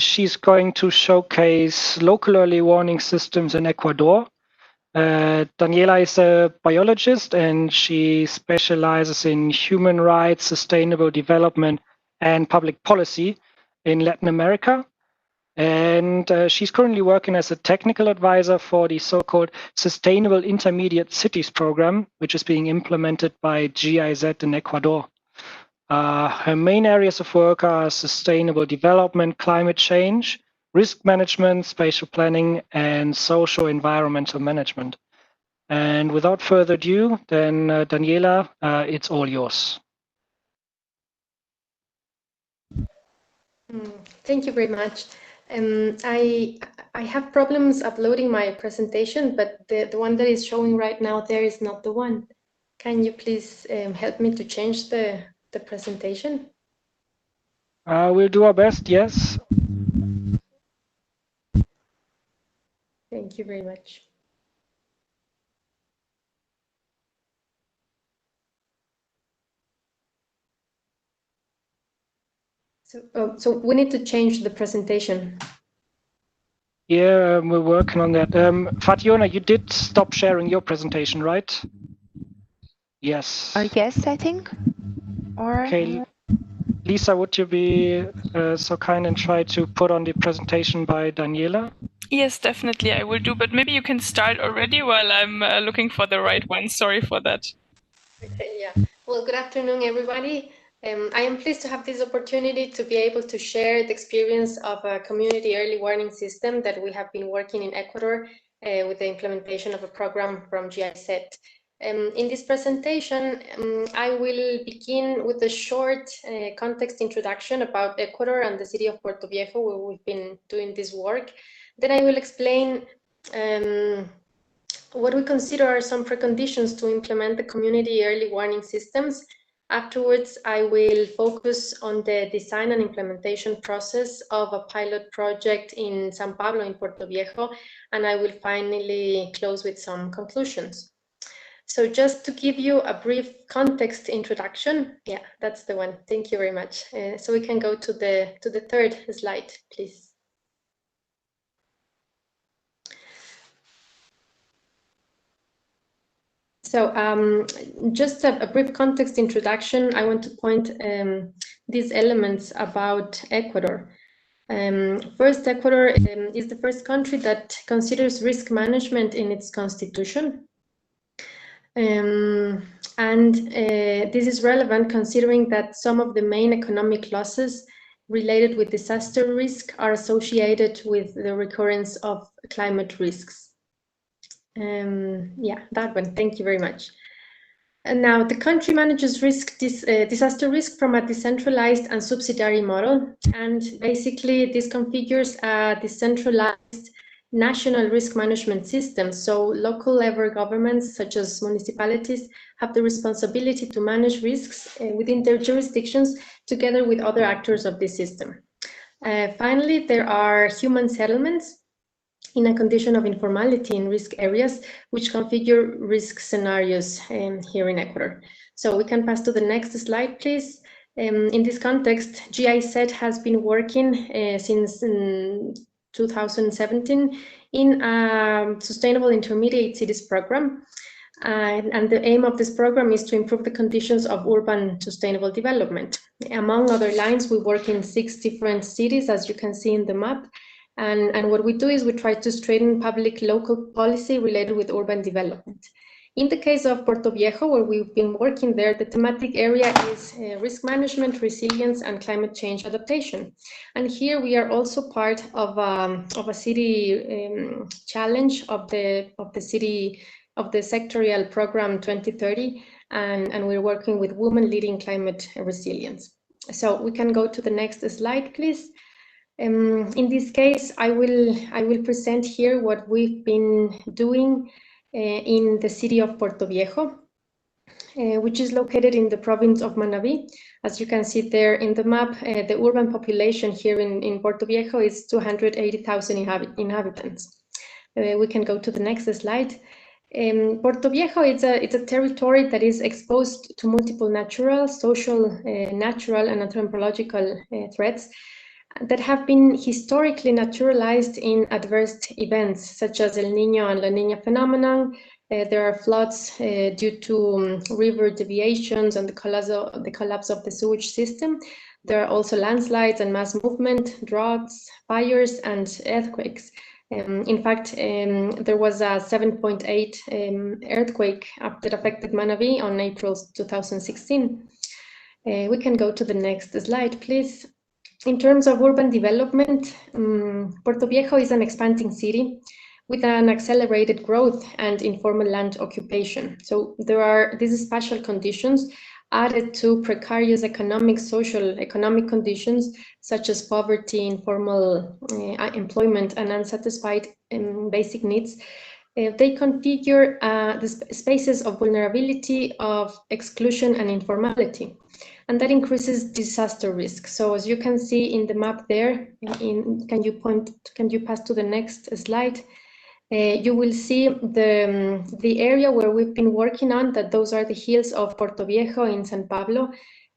[SPEAKER 1] She's going to showcase local early warning systems in Ecuador. Daniela is a biologist and she specializes in human rights, sustainable development, and public policy in Latin America. And she's currently working as a technical advisor for the so-called Sustainable Intermediate Cities program, which is being implemented by GIZ in Ecuador. Her main areas of work are sustainable development, climate change, risk management, spatial planning, and social environmental management. And without further ado, then Daniela, it's all yours.
[SPEAKER 5] Thank you very much. I have problems uploading my presentation, but the one that is showing right now there is not the one. Can you please help me to change the presentation?
[SPEAKER 1] We'll do our best, yes.
[SPEAKER 5] Thank you very much. So we need to change the presentation.
[SPEAKER 1] Yeah, we're working on that. Fationa, you did stop sharing your presentation, right? Yes.
[SPEAKER 4] Yes, I think. Or
[SPEAKER 1] okay, Lisa, would you be so kind and try to put on the presentation by Daniela?
[SPEAKER 2] Yes, definitely I will do, but maybe you can start already while I'm looking for the right one. Sorry for that.
[SPEAKER 5] Okay, yeah. Well, good afternoon, everybody. I am pleased to have this opportunity to be able to share the experience of a community early warning system that we have been working in Ecuador with the implementation of a program from GIZ. In this presentation, I will begin with a short context introduction about Ecuador and the city of Puerto Viejo, where we've been doing this work. Then I will explain what we consider are some preconditions to implement the community early warning systems. Afterwards, I will focus on the design and implementation process of a pilot project in San Pablo in Puerto Viejo, and I will finally close with some conclusions. So just to give you a brief context introduction, yeah, that's the one. Thank you very much. So we can go to the third slide, please. So just a brief context introduction, I want to point these elements about Ecuador. First, Ecuador is the first country that considers risk management in its constitution. And this is relevant considering that some of the main economic losses related with disaster risk are associated with the recurrence of climate risks. Yeah, that one. Thank you very much. And now the country manages disaster risk from a decentralized and subsidiary model. And basically this configures a decentralized national risk management system. So local level governments, such as municipalities, have the responsibility to manage risks within their jurisdictions together with other actors of the system. Finally, there are human settlements in a condition of informality in risk areas, which configure risk scenarios here in Ecuador. So we can pass to the next slide, please. In this context, GIZ has been working since 2017 in a Sustainable Intermediate Cities program. And the aim of this program is to improve the conditions of urban sustainable development. Among other lines, we work in 6 different cities, as you can see in the map. And what we do is we try to strengthen public local policy related with urban development. In the case of Puerto Viejo, where we've been working there, the thematic area is risk management, resilience, and climate change adaptation. And here we are also part of a city challenge of the sectorial program 2030, and we're working with women leading climate resilience. So we can go to the next slide, please. In this case, I will present here what we've been doing in the city of Puerto Viejo, which is located in the province of Manabí. As you can see there in the map, the urban population here in Puerto Viejo is 280,000 inhabitants. We can go to the next slide. Puerto Viejo it's a territory that is exposed to multiple natural, social, natural, and anthropological threats that have been historically naturalized in adverse events such as El Niño and La Niña phenomenon. There are floods due to river deviations and the collapse of the sewage system. There are also landslides and mass movement, droughts, fires, and earthquakes. In fact, there was a 7.8 earthquake that affected Manabí on April 2016. We can go to the next slide, please. In terms of urban development, Puerto Viejo is an expanding city with an accelerated growth and informal land occupation. So there are these special conditions added to precarious economic conditions such as poverty, informal employment, and unsatisfied basic needs. They configure the spaces of vulnerability, of exclusion, and informality, and that increases disaster risk. So as you can see in the map there, can you pass to the next slide? You will see the area where we've been working on, that those are the hills of Puerto Viejo in San Pablo,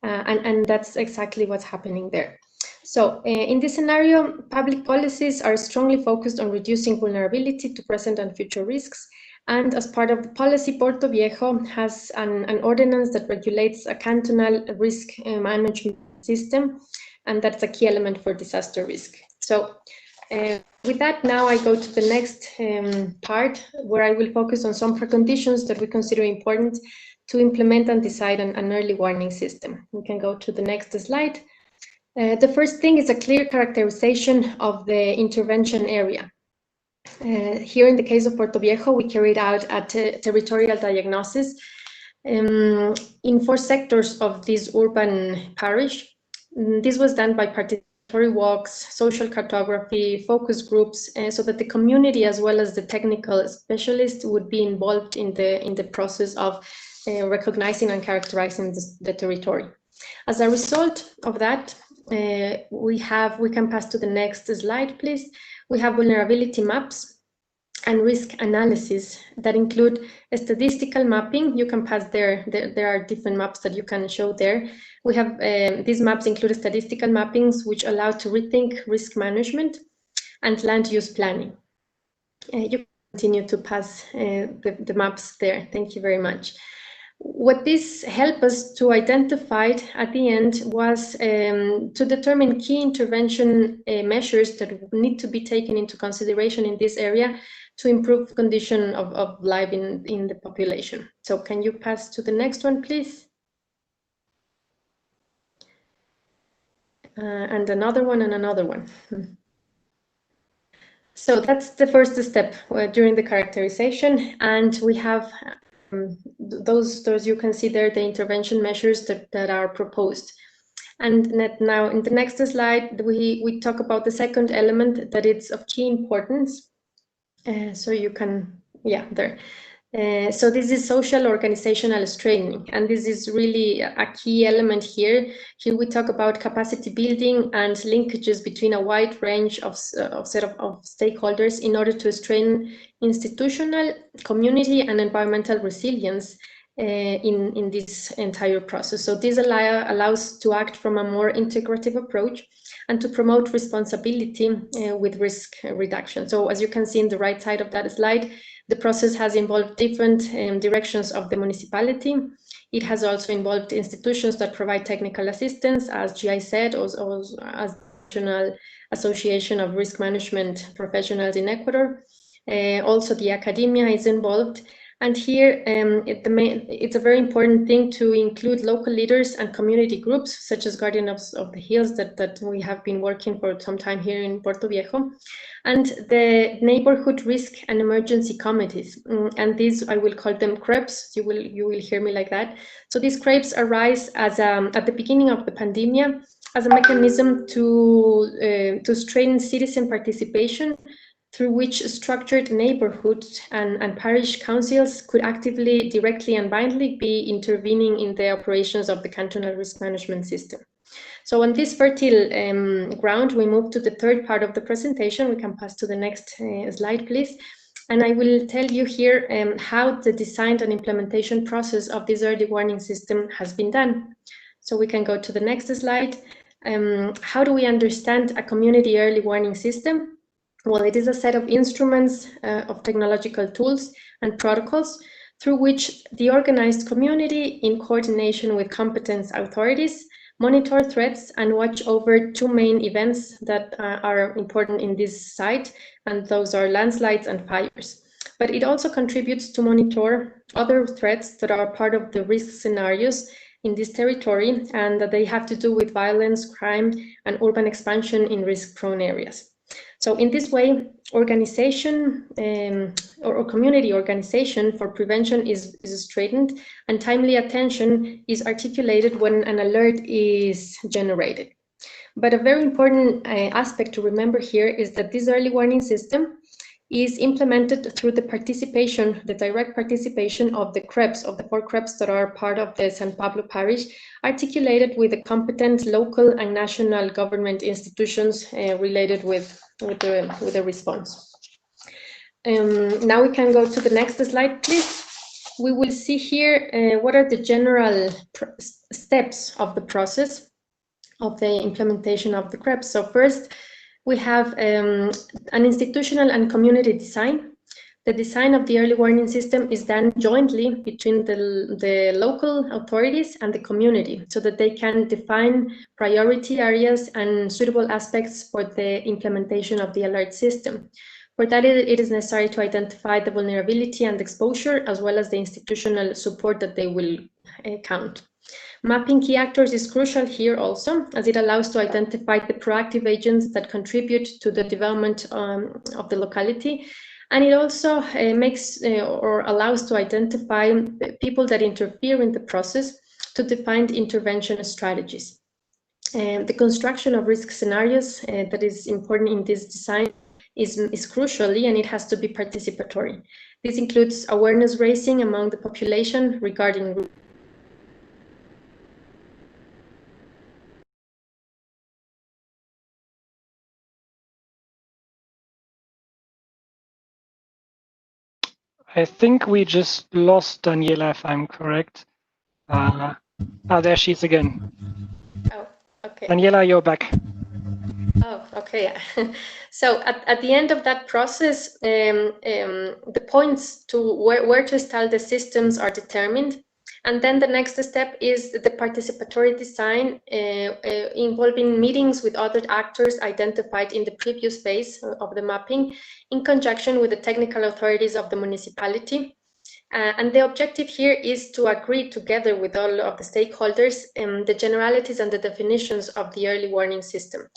[SPEAKER 5] and that's exactly what's happening there. So in this scenario, public policies are strongly focused on reducing vulnerability to present and future risks. And as part of the policy, Puerto Viejo has an ordinance that regulates a cantonal risk management system, and that's a key element for disaster risk. So with that, now I go to the next part, where I will focus on some preconditions that we consider important to implement and decide on an early warning system. We can go to the next slide. The first thing is a clear characterization of the intervention area. Here in the case of Puerto Viejo, we carried out a territorial diagnosis in 4 sectors of this urban parish. This was done by participatory walks, social cartography, focus groups, so that the community as well as the technical specialists would be involved in the process of recognizing and characterizing the territory. As a result of that, we can pass to the next slide, please. We have vulnerability maps and risk analysis that include a statistical mapping. You can pass there. There are different maps that you can show there. We have these maps include statistical mappings which allow to rethink risk management and land use planning. You can continue to pass the maps there. Thank you very much. What this helped us to identify at the end was to determine key intervention measures that need to be taken into consideration in this area to improve condition of life in the population. So can you pass to the next one, please? And another one and another one. So that's the first step during the characterization, and we have those you can see there, the intervention measures that are proposed. And now in the next slide, we talk about the second element that it's of key importance. So you can, there. So this is social organizational training, and this is really a key element here. Here we talk about capacity building and linkages between a wide range of stakeholders in order to strengthen institutional, community, and environmental resilience in this entire process. So this allows to act from a more integrative approach and to promote responsibility with risk reduction. So as you can see in the right side of that slide, the process has involved different directions of the municipality. It has also involved institutions that provide technical assistance, as GIZ, or as the National Association of Risk Management Professionals in Ecuador. Also, the academia is involved. And here, it's a very important thing to include local leaders and community groups, such as Guardians of the Hills, that we have been working for some time here in Puerto Viejo, and the neighborhood risk and emergency committees. And these, I will call them CREPs. You will hear me like that. So these CREPs arise as at the beginning of the pandemic as a mechanism to strengthen citizen participation through which structured neighborhoods and parish councils could actively, directly and bindingly be intervening in the operations of the cantonal risk management system. So on this fertile ground, we move to the third part of the presentation. We can pass to the next slide, please. And I will tell you here how the design and implementation process of this early warning system has been done. So we can go to the next slide. How do we understand a community early warning system? Well, it is a set of instruments, of technological tools and protocols through which the organized community, in coordination with competent authorities, monitor threats and watch over two main events that are important in this site, and those are landslides and fires. But it also contributes to monitor other threats that are part of the risk scenarios in this territory, and that they have to do with violence, crime, and urban expansion in risk-prone areas. So in this way, organization or community organization for prevention is strengthened, and timely attention is articulated when an alert is generated. But a very important aspect to remember here is that this early warning system is implemented through the participation, the direct participation of the CREPs, of the 4 CREPs that are part of the San Pablo parish, articulated with the competent local and national government institutions related with the response. Now we can go to the next slide, please. We will see here what are the general steps of the process of the implementation of the CREPs. So first, we have an institutional and community design. The design of the early warning system is done jointly between the local authorities and the community, so that they can define priority areas and suitable aspects for the implementation of the alert system. For that, it is necessary to identify the vulnerability and exposure, as well as the institutional support that they will count. Mapping key actors is crucial here also, as it allows to identify the proactive agents that contribute to the development of the locality. And it also makes or allows to identify people that interfere in the process to define intervention strategies. The construction of risk scenarios that is important in this design is crucially, and it has to be participatory. This includes awareness raising among the population regarding
[SPEAKER 1] I think we just lost Daniela, if I'm correct. There she is again.
[SPEAKER 5] Oh, okay.
[SPEAKER 1] Daniela, you're back.
[SPEAKER 5] Oh, okay. So at the end of that process, the points to where to install the systems are determined. And then the next step is the participatory design involving meetings with other actors identified in the previous phase of the mapping in conjunction with the technical authorities of the municipality. And the objective here is to agree together with all of the stakeholders the generalities and the definitions of the early warning system.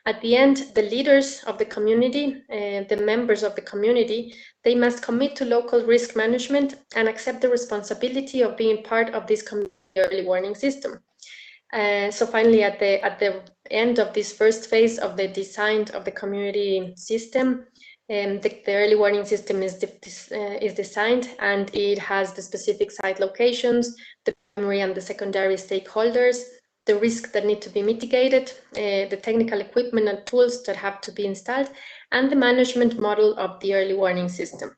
[SPEAKER 5] At the end, the leaders of the community, the members of the community, they must commit to local risk management and accept the responsibility of being part of this community early warning system. So finally, at the end of this first phase of the design of the community system, the early warning system is designed, and it has the specific site locations, the primary and the secondary stakeholders, the risks that need to be mitigated, the technical equipment and tools that have to be installed, and the management model of the early warning system.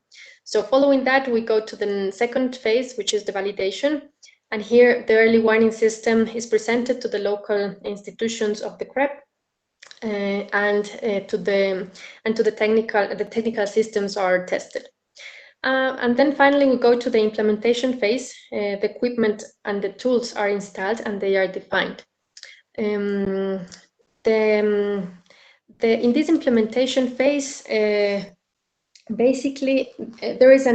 [SPEAKER 5] So following that, we go to the second phase, which is the validation. And here, the early warning system is presented to the local institutions of the CREP, and to the technical systems are tested. And then finally, we go to the implementation phase. The equipment and the tools are installed and they are defined. In this implementation phase, basically, it is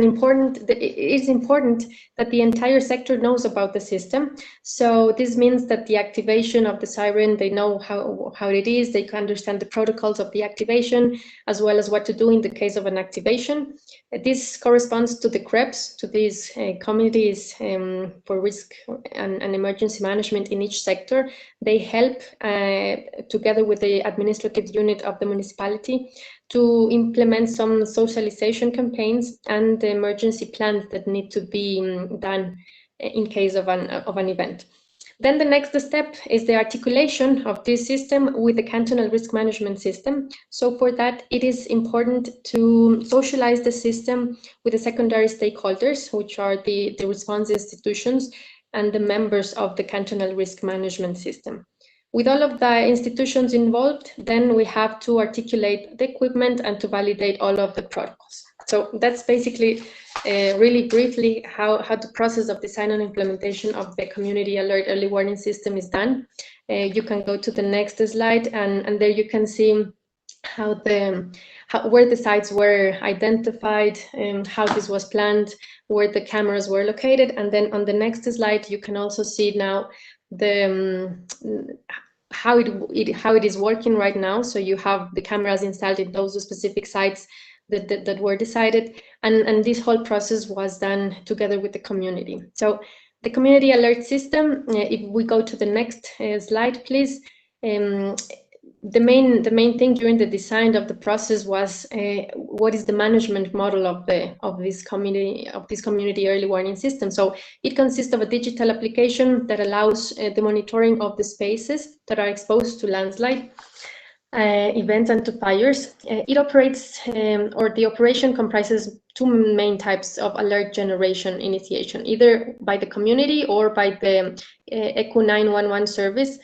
[SPEAKER 5] important that the entire sector knows about the system. So this means that the activation of the siren, they know how it is, they can understand the protocols of the activation, as well as what to do in the case of an activation. This corresponds to the CREPs, to these committees for risk and emergency management in each sector. They help, together with the administrative unit of the municipality, to implement some socialization campaigns and the emergency plans that need to be done in case of an event. Then the next step is the articulation of this system with the cantonal risk management system. So for that, it is important to socialize the system with the secondary stakeholders, which are the response institutions and the members of the cantonal risk management system. With all of the institutions involved, then we have to articulate the equipment and to validate all of the protocols. So that's basically really briefly how the process of design and implementation of the community alert early warning system is done. You can go to the next slide, and there you can see where the sites were identified, how this was planned, where the cameras were located, and then on the next slide you can also see now how it is working right now. So you have the cameras installed in those specific sites that were decided, and this whole process was done together with the community. So the community alert system, if we go to the next slide, please. The main thing during the design of the process was what is the management model of this community early warning system. So it consists of a digital application that allows the monitoring of the spaces that are exposed to landslide events and to fires. It operates, or the operation comprises two main types of alert generation initiation, either by the community or by the ECU 911 service.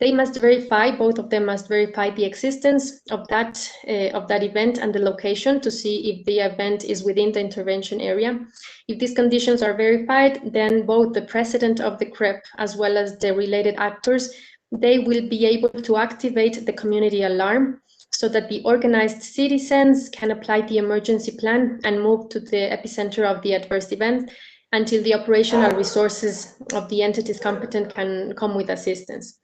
[SPEAKER 5] They must verify, both of them must verify the existence of that event and the location to see if the event is within the intervention area. If these conditions are verified, then both the president of the CREP as well as the related actors, they will be able to activate the community alarm so that the organized citizens can apply the emergency plan and move to the epicenter of the adverse event until the operational resources of the entities competent can come with assistance.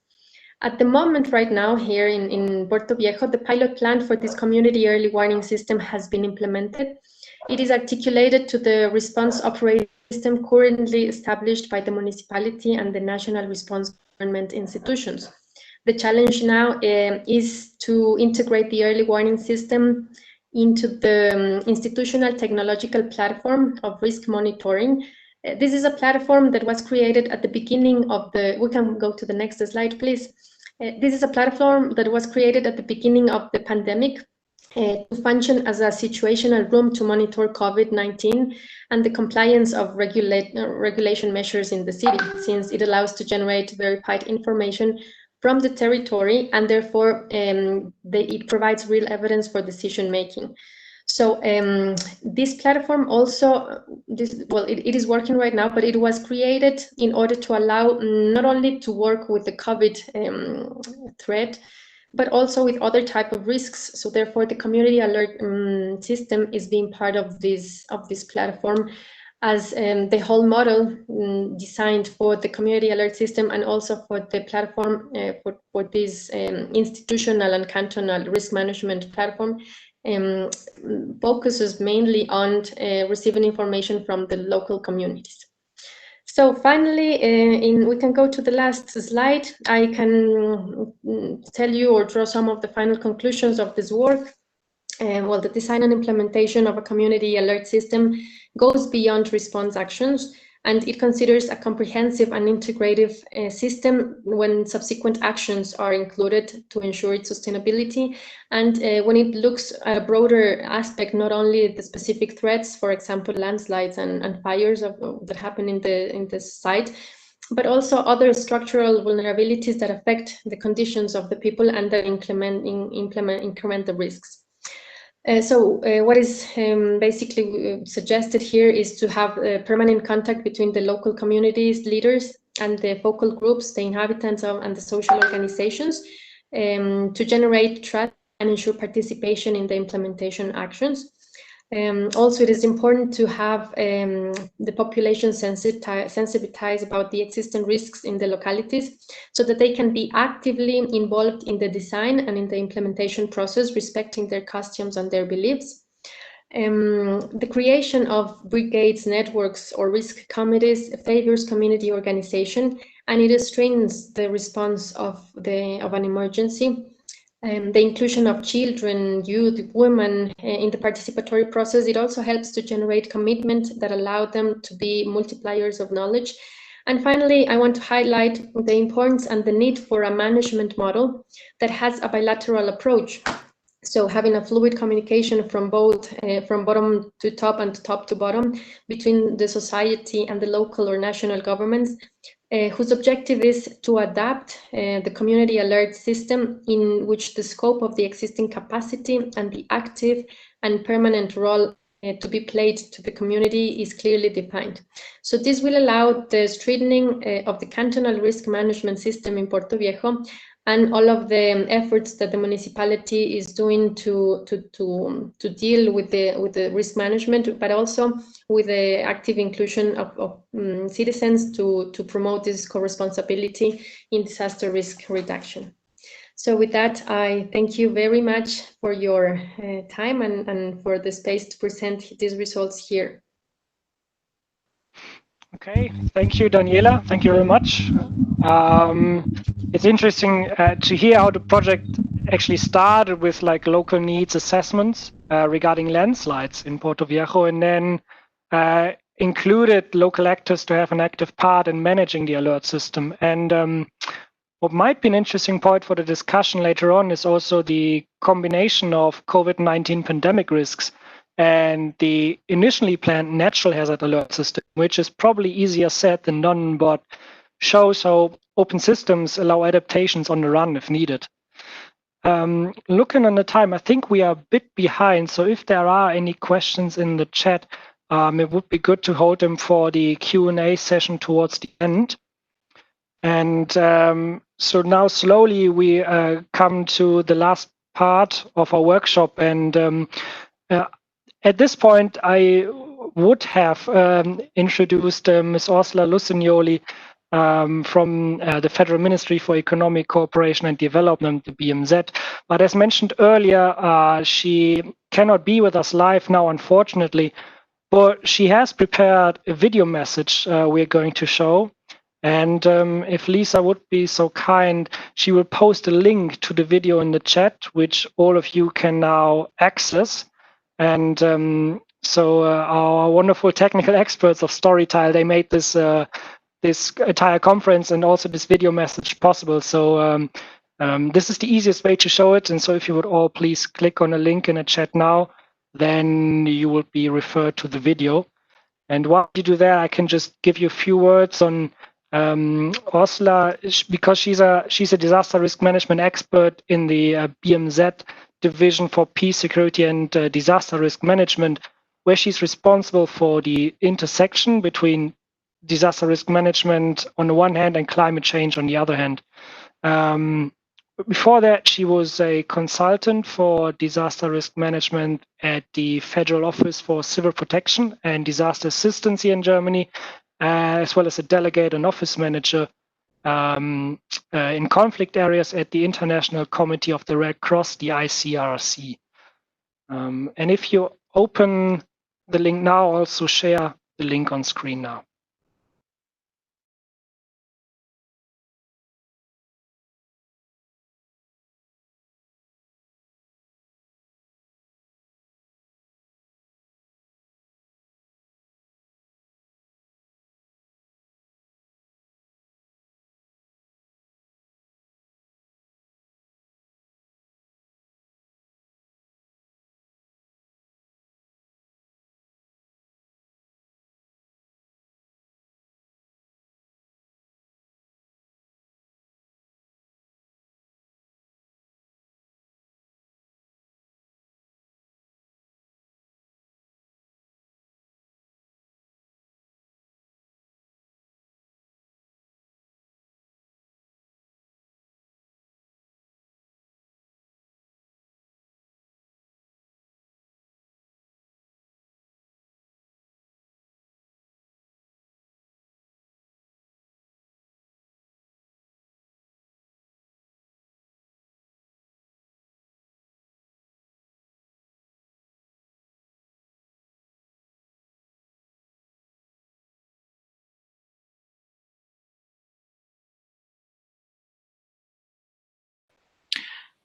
[SPEAKER 5] At the moment, right now, here in Puerto Viejo, the pilot plan for this community early warning system has been implemented. It is articulated to the response operating system currently established by the municipality and the national response government institutions. The challenge now is to integrate the early warning system into the institutional technological platform of risk monitoring. This is a platform that was created at the beginning of we can go to the next slide, please. This is a platform that was created at the beginning of the pandemic to function as a situational room to monitor COVID-19 and the compliance of regulation measures in the city, since it allows to generate verified information from the territory, and therefore it provides real evidence for decision making. So this platform also, it is working right now, but it was created in order to allow not only to work with the COVID threat, but also with other type of risks. So therefore, the community alert system is being part of this platform, as the whole model designed for the community alert system and also for the platform for this institutional and cantonal risk management platform focuses mainly on receiving information from the local communities. So finally, we can go to the last slide. I can tell you or draw some of the final conclusions of this work. Well, the design and implementation of a community alert system goes beyond response actions, and it considers a comprehensive and integrative system when subsequent actions are included to ensure its sustainability. And when it looks at a broader aspect, not only the specific threats, for example, landslides and fires that happen in the site, but also other structural vulnerabilities that affect the conditions of the people and that increment the risks. So what is basically suggested here is to have permanent contact between the local communities, leaders, and the focal groups, the inhabitants and the social organizations, to generate trust and ensure participation in the implementation actions. Also, it is important to have the population sensitized about the existing risks in the localities so that they can be actively involved in the design and in the implementation process, respecting their customs and their beliefs. The creation of brigades, networks, or risk committees favors community organization, and it strengthens the response of an emergency. The inclusion of children, youth, women in the participatory process, it also helps to generate commitment that allow them to be multipliers of knowledge. And finally, I want to highlight the importance and the need for a management model that has a bilateral approach. So having a fluid communication from both, from bottom to top and top to bottom, between the society and the local or national governments, whose objective is to adapt the community alert system in which the scope of the existing capacity and the active and permanent role to be played to the community is clearly defined. So this will allow the strengthening of the cantonal risk management system in Puerto Viejo and all of the efforts that the municipality is doing to deal with the risk management, but also with the active inclusion of citizens to promote this co-responsibility in disaster risk reduction. So with that, I thank you very much for your time and for the space to present these results here.
[SPEAKER 1] Okay, thank you, Daniela. Thank you very much. It's interesting to hear how the project actually started with like local needs assessments regarding landslides in Puerto Viejo, and then included local actors to have an active part in managing the alert system. And what might be an interesting point for the discussion later on is also the combination of COVID-19 pandemic risks and the initially planned natural hazard alert system, which is probably easier said than done, but shows how open systems allow adaptations on the run if needed. Looking on the time, I think we are a bit behind. So if there are any questions in the chat, it would be good to hold them for the Q&A session towards the end. And so now slowly we come to the last part of our workshop. And at this point, I would have introduced Ms. Orsola Lussignoli from the Federal Ministry for Economic Cooperation and Development, the BMZ. But as mentioned earlier, she cannot be with us live now, unfortunately. But she has prepared a video message we're going to show. And if Lisa would be so kind, she will post a link to the video in the chat, which all of you can now access. And so our wonderful technical experts of Storytile, they made this this entire conference and also this video message possible. So this is the easiest way to show it. And so if you would all please click on a link in the chat now, then you will be referred to the video. And while you do that, I can just give you a few words on Orsola, because she's a disaster risk management expert in the BMZ division for peace, security, and disaster risk management, where she's responsible for the intersection between disaster risk management on the one hand and climate change on the other hand. Before that, she was a consultant for disaster risk management at the Federal Office for Civil Protection and Disaster Assistance here in Germany, as well as a delegate and office manager in conflict areas at the International Committee of the Red Cross, the ICRC. And if you open the link now, also share the link on screen now.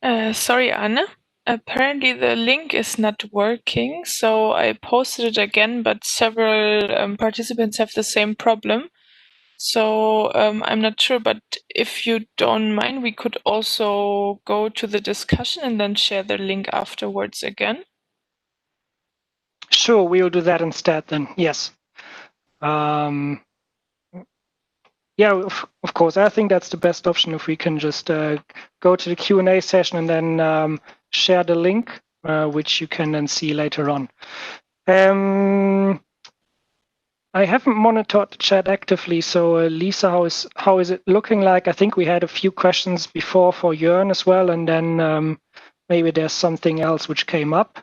[SPEAKER 2] Sorry, Arne. Apparently the link is not working, so I posted it again, but several participants have the same problem. So I'm not sure, but if you don't mind, we could also go to the discussion and then share the link afterwards again.
[SPEAKER 1] Sure, we'll do that instead then. Yes. Yeah, of course. I think that's the best option if we can just go to the Q&A session and then share the link, which you can then see later on. I haven't monitored the chat actively, so Lisa, how is it looking like? I think we had a few questions before for Jörn as well, and then maybe there's something else which came up.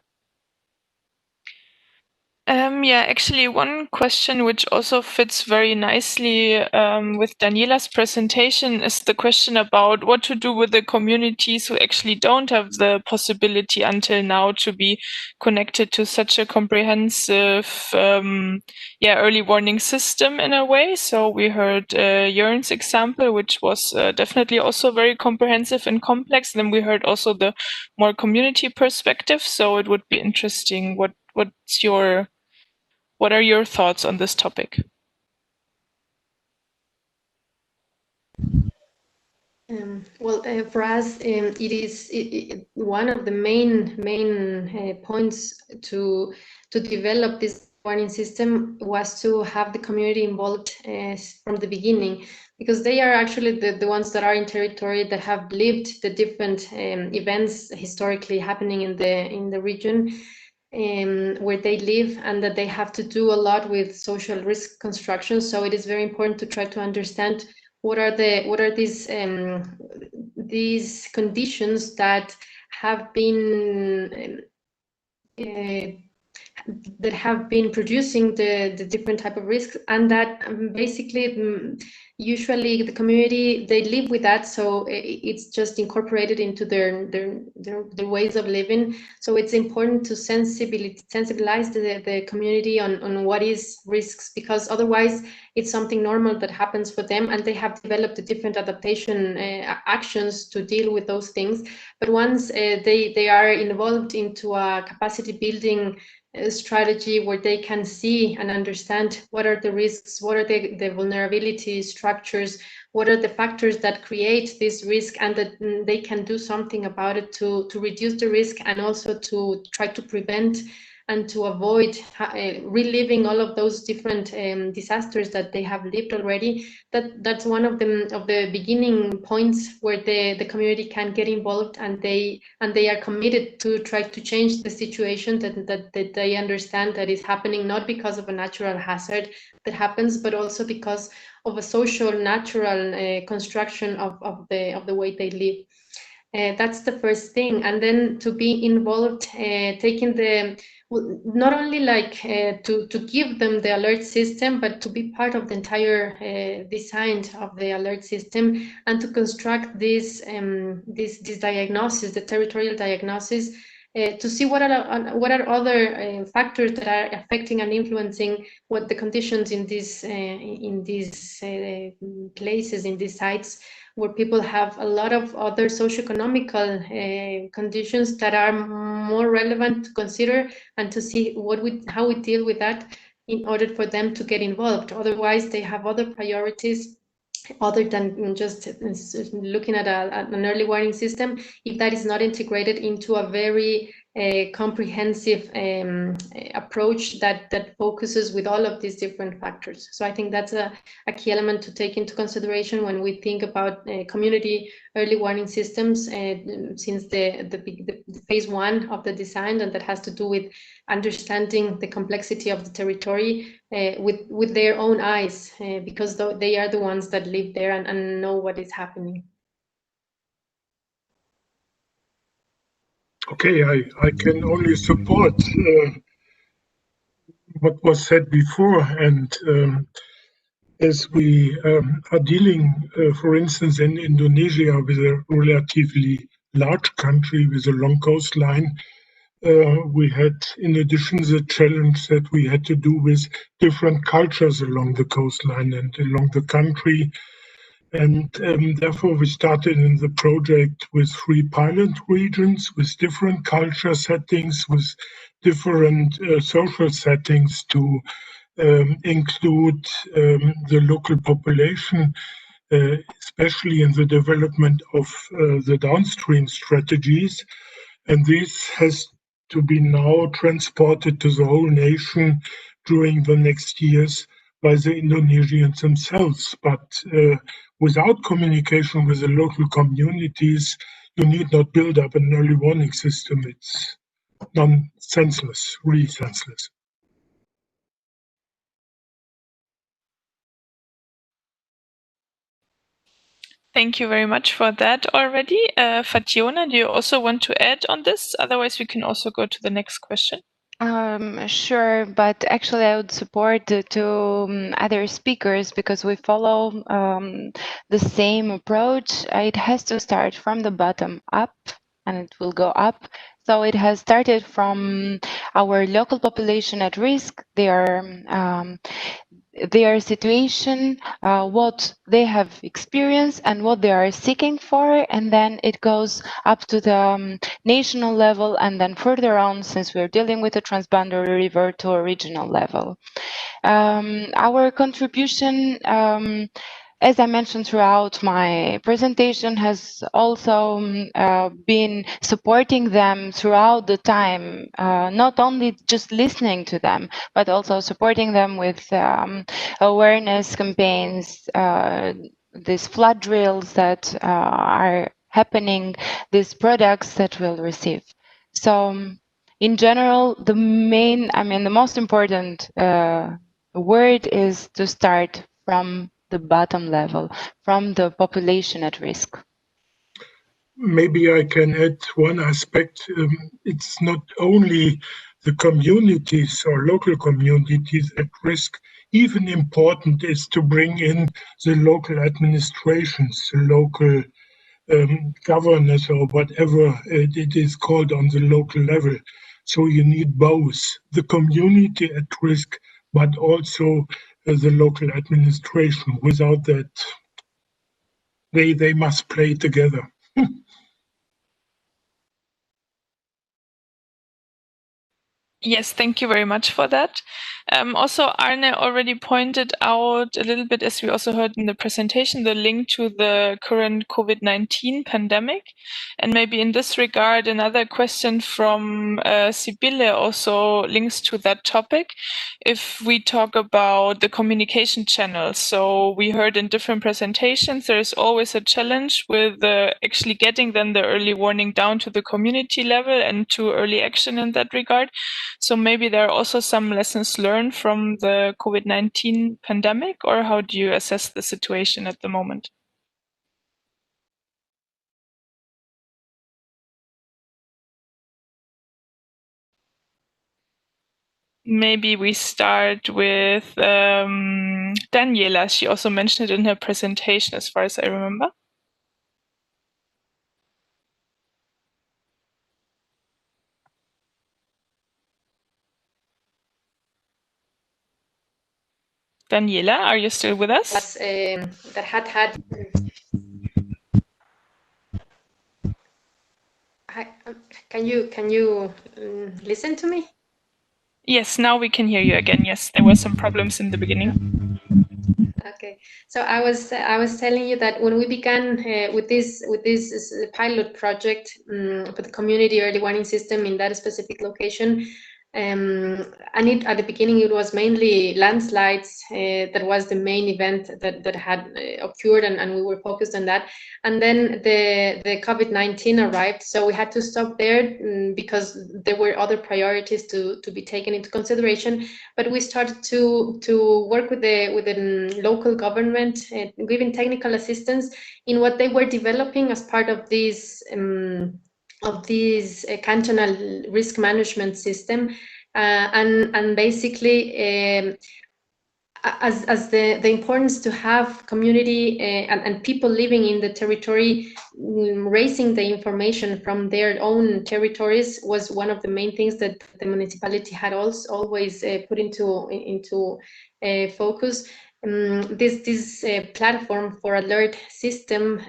[SPEAKER 2] Yeah, actually one question which also fits very nicely with Daniela's presentation is the question about what to do with the communities who actually don't have the possibility until now to be connected to such a comprehensive early warning system in a way. So we heard Jörn's example, which was definitely also very comprehensive and complex. Then we heard also the more community perspective. So it would be interesting. What are your thoughts on this topic?
[SPEAKER 5] For us, it is one of the main points to develop this warning system was to have the community involved from the beginning, because they are actually the ones that are in territory that have lived the different events historically happening in the region where they live, and that they have to do a lot with social risk construction. So it is very important to try to understand what are these conditions that have been producing the different type of risks, and that basically usually the community, they live with that, so it's just incorporated into their ways of living. So it's important to sensibilize the community on what is risks, because otherwise it's something normal that happens for them, and they have developed the different adaptation actions to deal with those things. But once they are involved into a capacity building strategy where they can see and understand what are the risks, what are the vulnerability structures, what are the factors that create this risk, and that they can do something about it to reduce the risk, and also to try to prevent and to avoid reliving all of those different disasters that they have lived already. That's one of the beginning points where the community can get involved, and they are committed to try to change the situation that they understand that is happening, not because of a natural hazard that happens, but also because of a social natural construction of the way they live. That's the first thing. And then to be involved, taking not only like to give them the alert system, but to be part of the entire design of the alert system, and to construct this diagnosis, the territorial diagnosis, to see what are other factors that are affecting and influencing what the conditions in these places, in these sites, where people have a lot of other socioeconomical conditions that are more relevant to consider, and to see how we deal with that in order for them to get involved. Otherwise, they have other priorities other than just looking at an early warning system, if that is not integrated into a very comprehensive approach that focuses with all of these different factors. So I think that's a key element to take into consideration when we think about community early warning systems, since the phase one of the design, and that has to do with understanding the complexity of the territory with their own eyes, because they are the ones that live there and know what is happening.
[SPEAKER 3] Okay, I can only support what was said before, and as we are dealing, for instance, in Indonesia with a relatively large country with a long coastline, we had, in addition, the challenge that we had to do with different cultures along the coastline and along the country. And therefore, we started in the project with 3 pilot regions with different culture settings, with different social settings to include the local population, especially in the development of the downstream strategies. And this has to be now transported to the whole nation during the next years by the Indonesians themselves. But without communication with the local communities, you need not build up an early warning system. It's senseless, really senseless.
[SPEAKER 2] Thank you very much for that already. Fationa, do you also want to add on this? Otherwise, we can also go to the next question.
[SPEAKER 4] Sure, but actually I would support the two other speakers because we follow the same approach. It has to start from the bottom up and it will go up. So it has started from our local population at risk, their situation, what they have experienced and what they are seeking for, and then it goes up to the national level, and then further on, since we're dealing with a transboundary river, to a regional level. Our contribution, as I mentioned throughout my presentation, has also been supporting them throughout the time, not only just listening to them, but also supporting them with awareness campaigns, these flood drills that are happening, these products that we'll receive. So in general, the most important word is to start from the bottom level, from the population at risk.
[SPEAKER 3] Maybe I can add one aspect. It's not only the communities or local communities at risk. Even important is to bring in the local administrations, the local governors, or whatever it is called on the local level. So you need both the community at risk, but also the local administration. Without that, they must play together.
[SPEAKER 2] Yes, thank you very much for that. Also, Arne already pointed out a little bit, as we also heard in the presentation, the link to the current COVID-19 pandemic. And maybe in this regard, another question from Sibylle also links to that topic. If we talk about the communication channels, so we heard in different presentations, there is always a challenge with actually getting then the early warning down to the community level and to early action in that regard. So maybe there are also some lessons learned from the COVID-19 pandemic, or how do you assess the situation at the moment? Maybe we start with Daniela. She also mentioned it in her presentation, as far as I remember. Daniela, are you still with us?
[SPEAKER 5] That had can you listen to me?
[SPEAKER 2] Yes, now we can hear you again. Yes, there were some problems in the beginning.
[SPEAKER 5] Okay, so I was telling you that when we began with this pilot project for the community early warning system in that specific location, and at the beginning it was mainly landslides that was the main event that had occurred, and we were focused on that. And then the COVID-19 arrived, so we had to stop there because there were other priorities to be taken into consideration. But we started to work with the local government, giving technical assistance in what they were developing as part of this cantonal risk management system, and basically as the importance to have community and people living in the territory raising the information from their own territories was one of the main things that the municipality had always put into focus. this platform for alert system,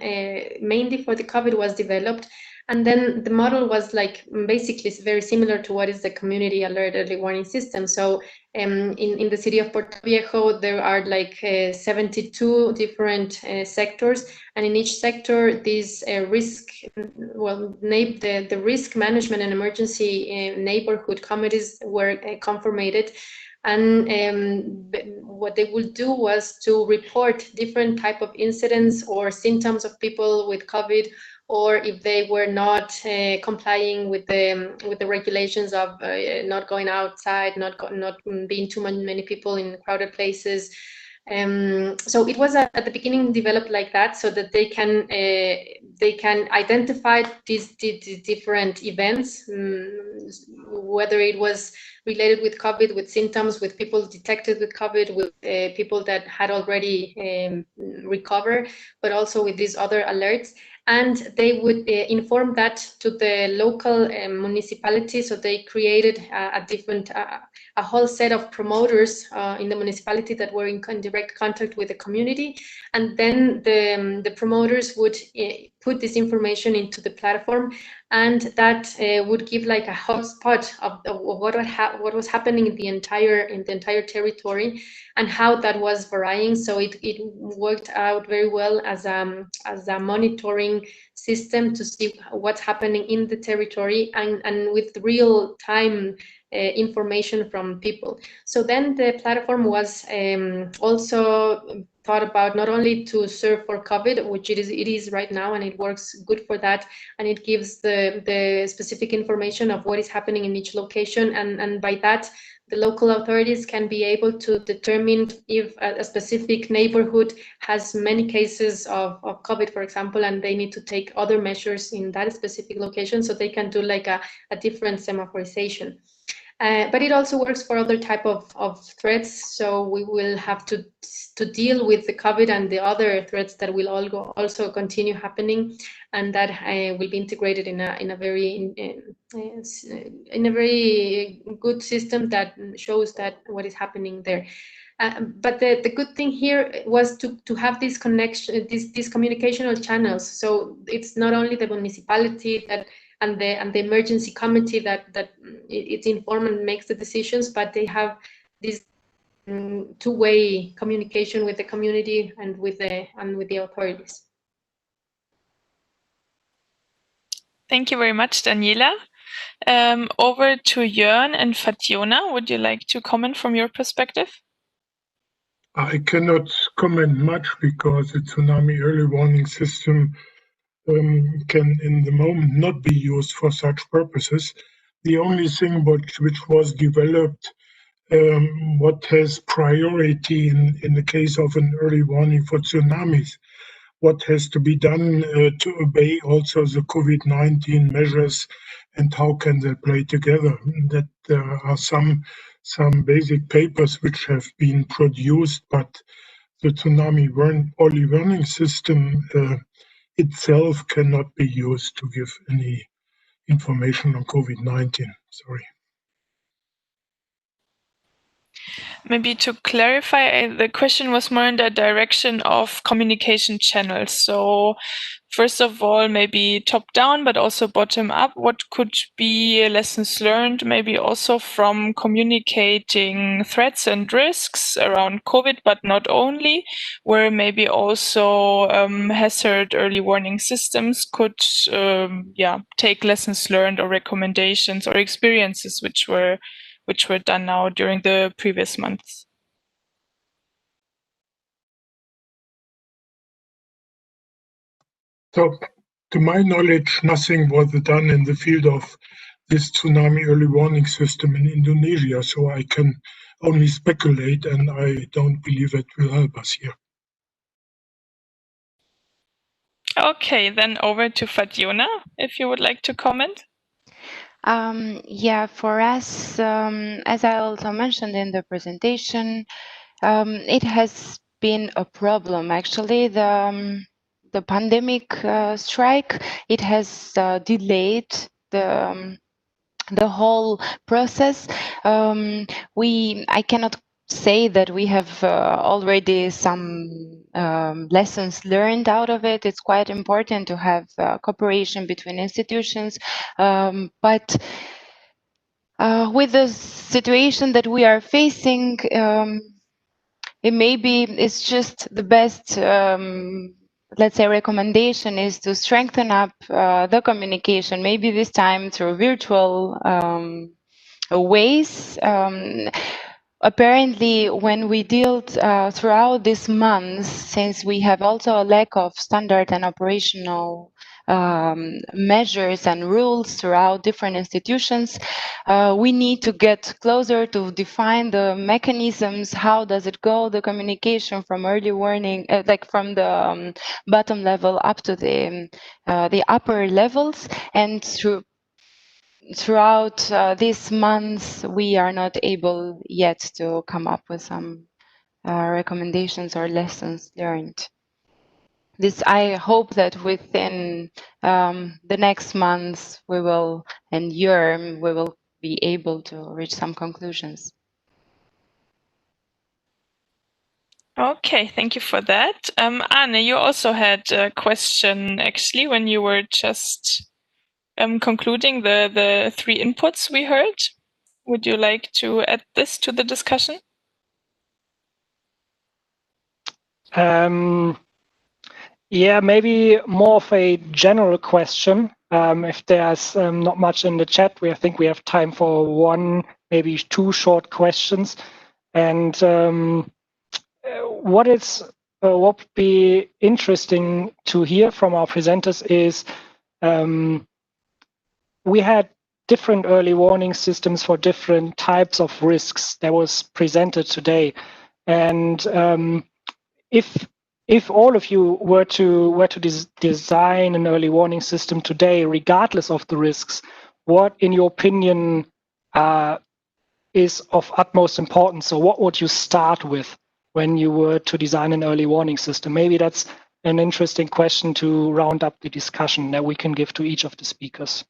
[SPEAKER 5] mainly for the COVID, was developed. And then the model was like basically very similar to what is the community alert early warning system. So in the city of Puerto Viejo, there are like 72 different sectors, and in each sector, these the risk management and emergency neighborhood committees were conformated. And what they would do was to report different type of incidents or symptoms of people with COVID, or if they were not complying with the regulations of not going outside, not being too many people in crowded places. So it was at the beginning developed like that, so that they can identify these different events, whether it was related with COVID, with symptoms, with people detected with COVID, with people that had already recovered, but also with these other alerts. And they would inform that to the local municipality. So they created a whole set of promoters in the municipality that were in direct contact with the community. And then the promoters would put this information into the platform, and that would give like a hotspot of what was happening in the entire territory, and how that was varying. So it worked out very well as a monitoring system to see what's happening in the territory, and with real time information from people. So then the platform was also thought about not only to serve for COVID, which it is right now, and it works good for that, and it gives the specific information of what is happening in each location, and by that the local authorities can be able to determine if a specific neighborhood has many cases of COVID, for example, and they need to take other measures in that specific location, so they can do like a different semaphorization. But it also works for other type of threats. So we will have to deal with the COVID and the other threats that will also continue happening, and that will be integrated in a very good system that shows that what is happening there. But the good thing here was to have this connection, these communicational channels. So it's not only the municipality and the emergency committee that it's informed and makes the decisions, but they have this two-way communication with the community and with the authorities.
[SPEAKER 2] Thank you very much, Daniela. Over to Jörn and Fationa. Would you like to comment from your perspective?
[SPEAKER 3] I cannot comment much because the tsunami early warning system can in the moment not be used for such purposes. The only thing which was developed, what has priority in the case of an early warning for tsunamis, what has to be done to obey also the COVID-19 measures, and how can they play together. That there are some basic papers which have been produced, but the tsunami early warning system itself cannot be used to give any information on COVID-19. Sorry.
[SPEAKER 2] Maybe to clarify, the question was more in the direction of communication channels. So first of all, maybe top down, but also bottom up. What could be lessons learned, maybe also from communicating threats and risks around COVID, but not only, where maybe also hazard early warning systems could take lessons learned or recommendations or experiences which were done now during the previous months?
[SPEAKER 3] So, to my knowledge, nothing was done in the field of this tsunami early warning system in Indonesia, so I can only speculate, and I don't believe it will help us here.
[SPEAKER 2] Okay, then over to Fationa, if you would like to comment.
[SPEAKER 4] Yeah, for us, as I also mentioned in the presentation, it has been a problem. Actually, the pandemic strike, it has delayed the whole process. I cannot say that we have already some lessons learned out of it. It's quite important to have cooperation between institutions, but with the situation that we are facing, it maybe it's just the best, let's say, recommendation is to strengthen up the communication, maybe this time through virtual ways. Apparently, when we dealt throughout this month, since we have also a lack of standard and operational measures and rules throughout different institutions, we need to get closer to define the mechanisms. How does it go? The communication from early warning, like from the bottom level up to the upper levels, and throughout this month, we are not able yet to come up with some recommendations or lessons learned. This, I hope that within the next months, we will, and Jörn, we will be able to reach some conclusions.
[SPEAKER 2] Okay, thank you for that. Arne, you also had a question actually when you were just concluding the three inputs we heard. Would you like to add this to the discussion?
[SPEAKER 1] Yeah, maybe more of a general question. If there's not much in the chat, I think we have time for one, maybe two short questions. And what would be interesting to hear from our presenters is we had different early warning systems for different types of risks that was presented today. And if all of you were to design an early warning system today, regardless of the risks, what, in your opinion, is of utmost importance? So what would you start with when you were to design an early warning system? Maybe that's an interesting question to round up the discussion that we can give to each of the speakers.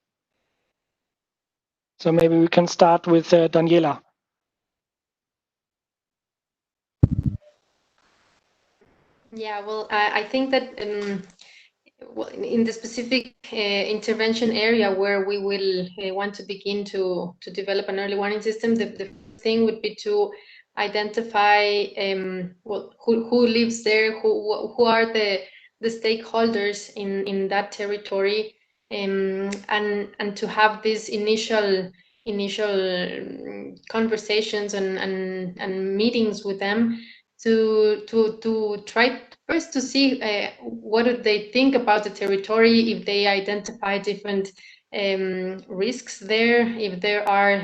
[SPEAKER 1] So maybe we can start with Daniela.
[SPEAKER 5] Yeah, well, I think that in the specific intervention area where we will want to begin to develop an early warning system, the thing would be to identify who lives there, who are the stakeholders in that territory, and to have these initial conversations and meetings with them to try first to see what do they think about the territory, if they identify different risks there, if there are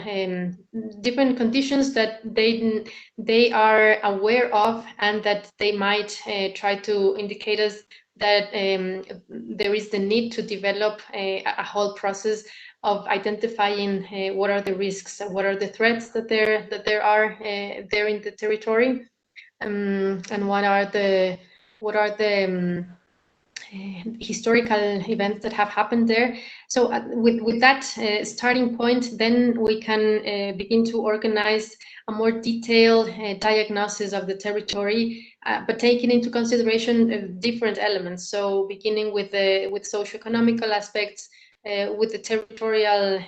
[SPEAKER 5] different conditions that they are aware of and that they might try to indicate us that there is the need to develop a whole process of identifying what are the risks and what are the threats that there are there in the territory. And what are the historical events that have happened there. So with that starting point, then we can begin to organize a more detailed diagnosis of the territory, but taking into consideration different elements. So beginning with socioeconomical aspects, with the territorial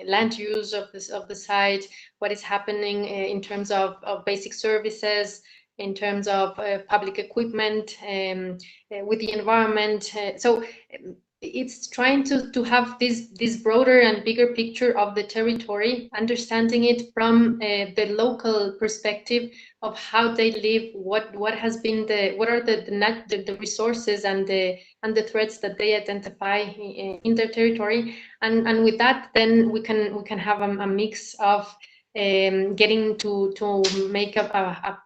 [SPEAKER 5] land use of the site, what is happening in terms of basic services, in terms of public equipment, with the environment. So it's trying to have this broader and bigger picture of the territory, understanding it from the local perspective of how they live, what has been what are the resources and the threats that they identify in their territory, and with that then we can have a mix of getting to make a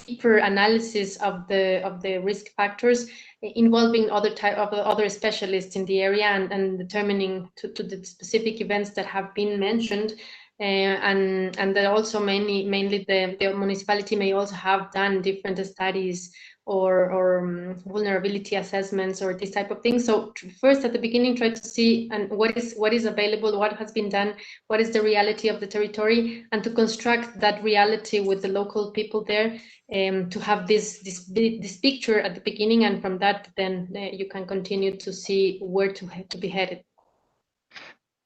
[SPEAKER 5] deeper analysis of the risk factors, involving other specialists in the area and determining to the specific events that have been mentioned, and that also mainly the municipality may also have done different studies or vulnerability assessments or this type of thing. So first at the beginning, try to see and what is available, what has been done, what is the reality of the territory, and to construct that reality with the local people there, to have this picture at the beginning, and from that then you can continue to see where to be headed.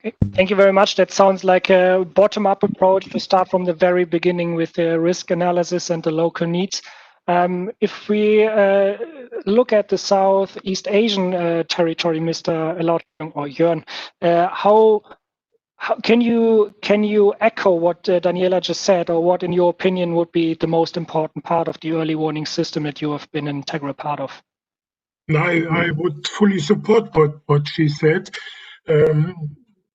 [SPEAKER 1] Okay. Thank you very much. That sounds like a bottom-up approach to start from the very beginning with the risk analysis and the local needs. If we look at the Southeast Asian territory, Mr. Lauterjung or Jörn, how can you echo what Daniela just said, or what, in your opinion, would be the most important part of the early warning system that you have been an integral part of?
[SPEAKER 3] I would fully support what she said.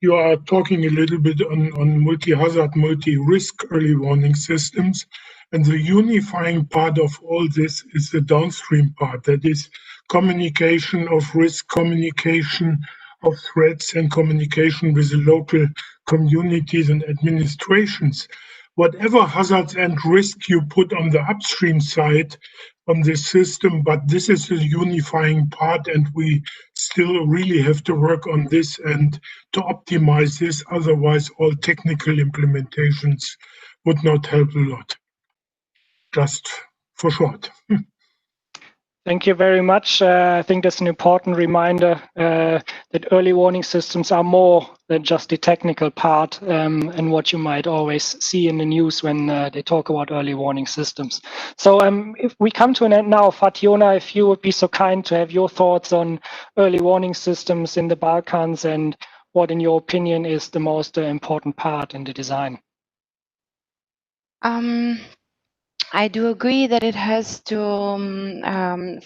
[SPEAKER 3] You are talking a little bit on multi-hazard, multi-risk early warning systems. And the unifying part of all this is the downstream part, that is communication of risk, communication of threats, and communication with the local communities and administrations. Whatever hazards and risk you put on the upstream side on this system, but this is the unifying part, and we still really have to work on this and to optimize this. Otherwise, all technical implementations would not help a lot. Just for short.
[SPEAKER 1] Thank you very much. I think that's an important reminder that early warning systems are more than just the technical part and what you might always see in the news when they talk about early warning systems. So if we come to an end now, Fationa, if you would be so kind to have your thoughts on early warning systems in the Balkans and what, in your opinion, is the most important part in the design.
[SPEAKER 4] I do agree that it has to,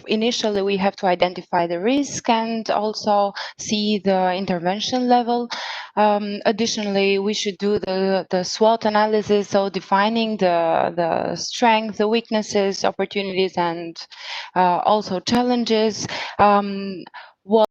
[SPEAKER 4] initially we have to identify the risk and also see the intervention level. Additionally, we should do the SWOT analysis, so defining the strengths, the weaknesses, opportunities, and also challenges. What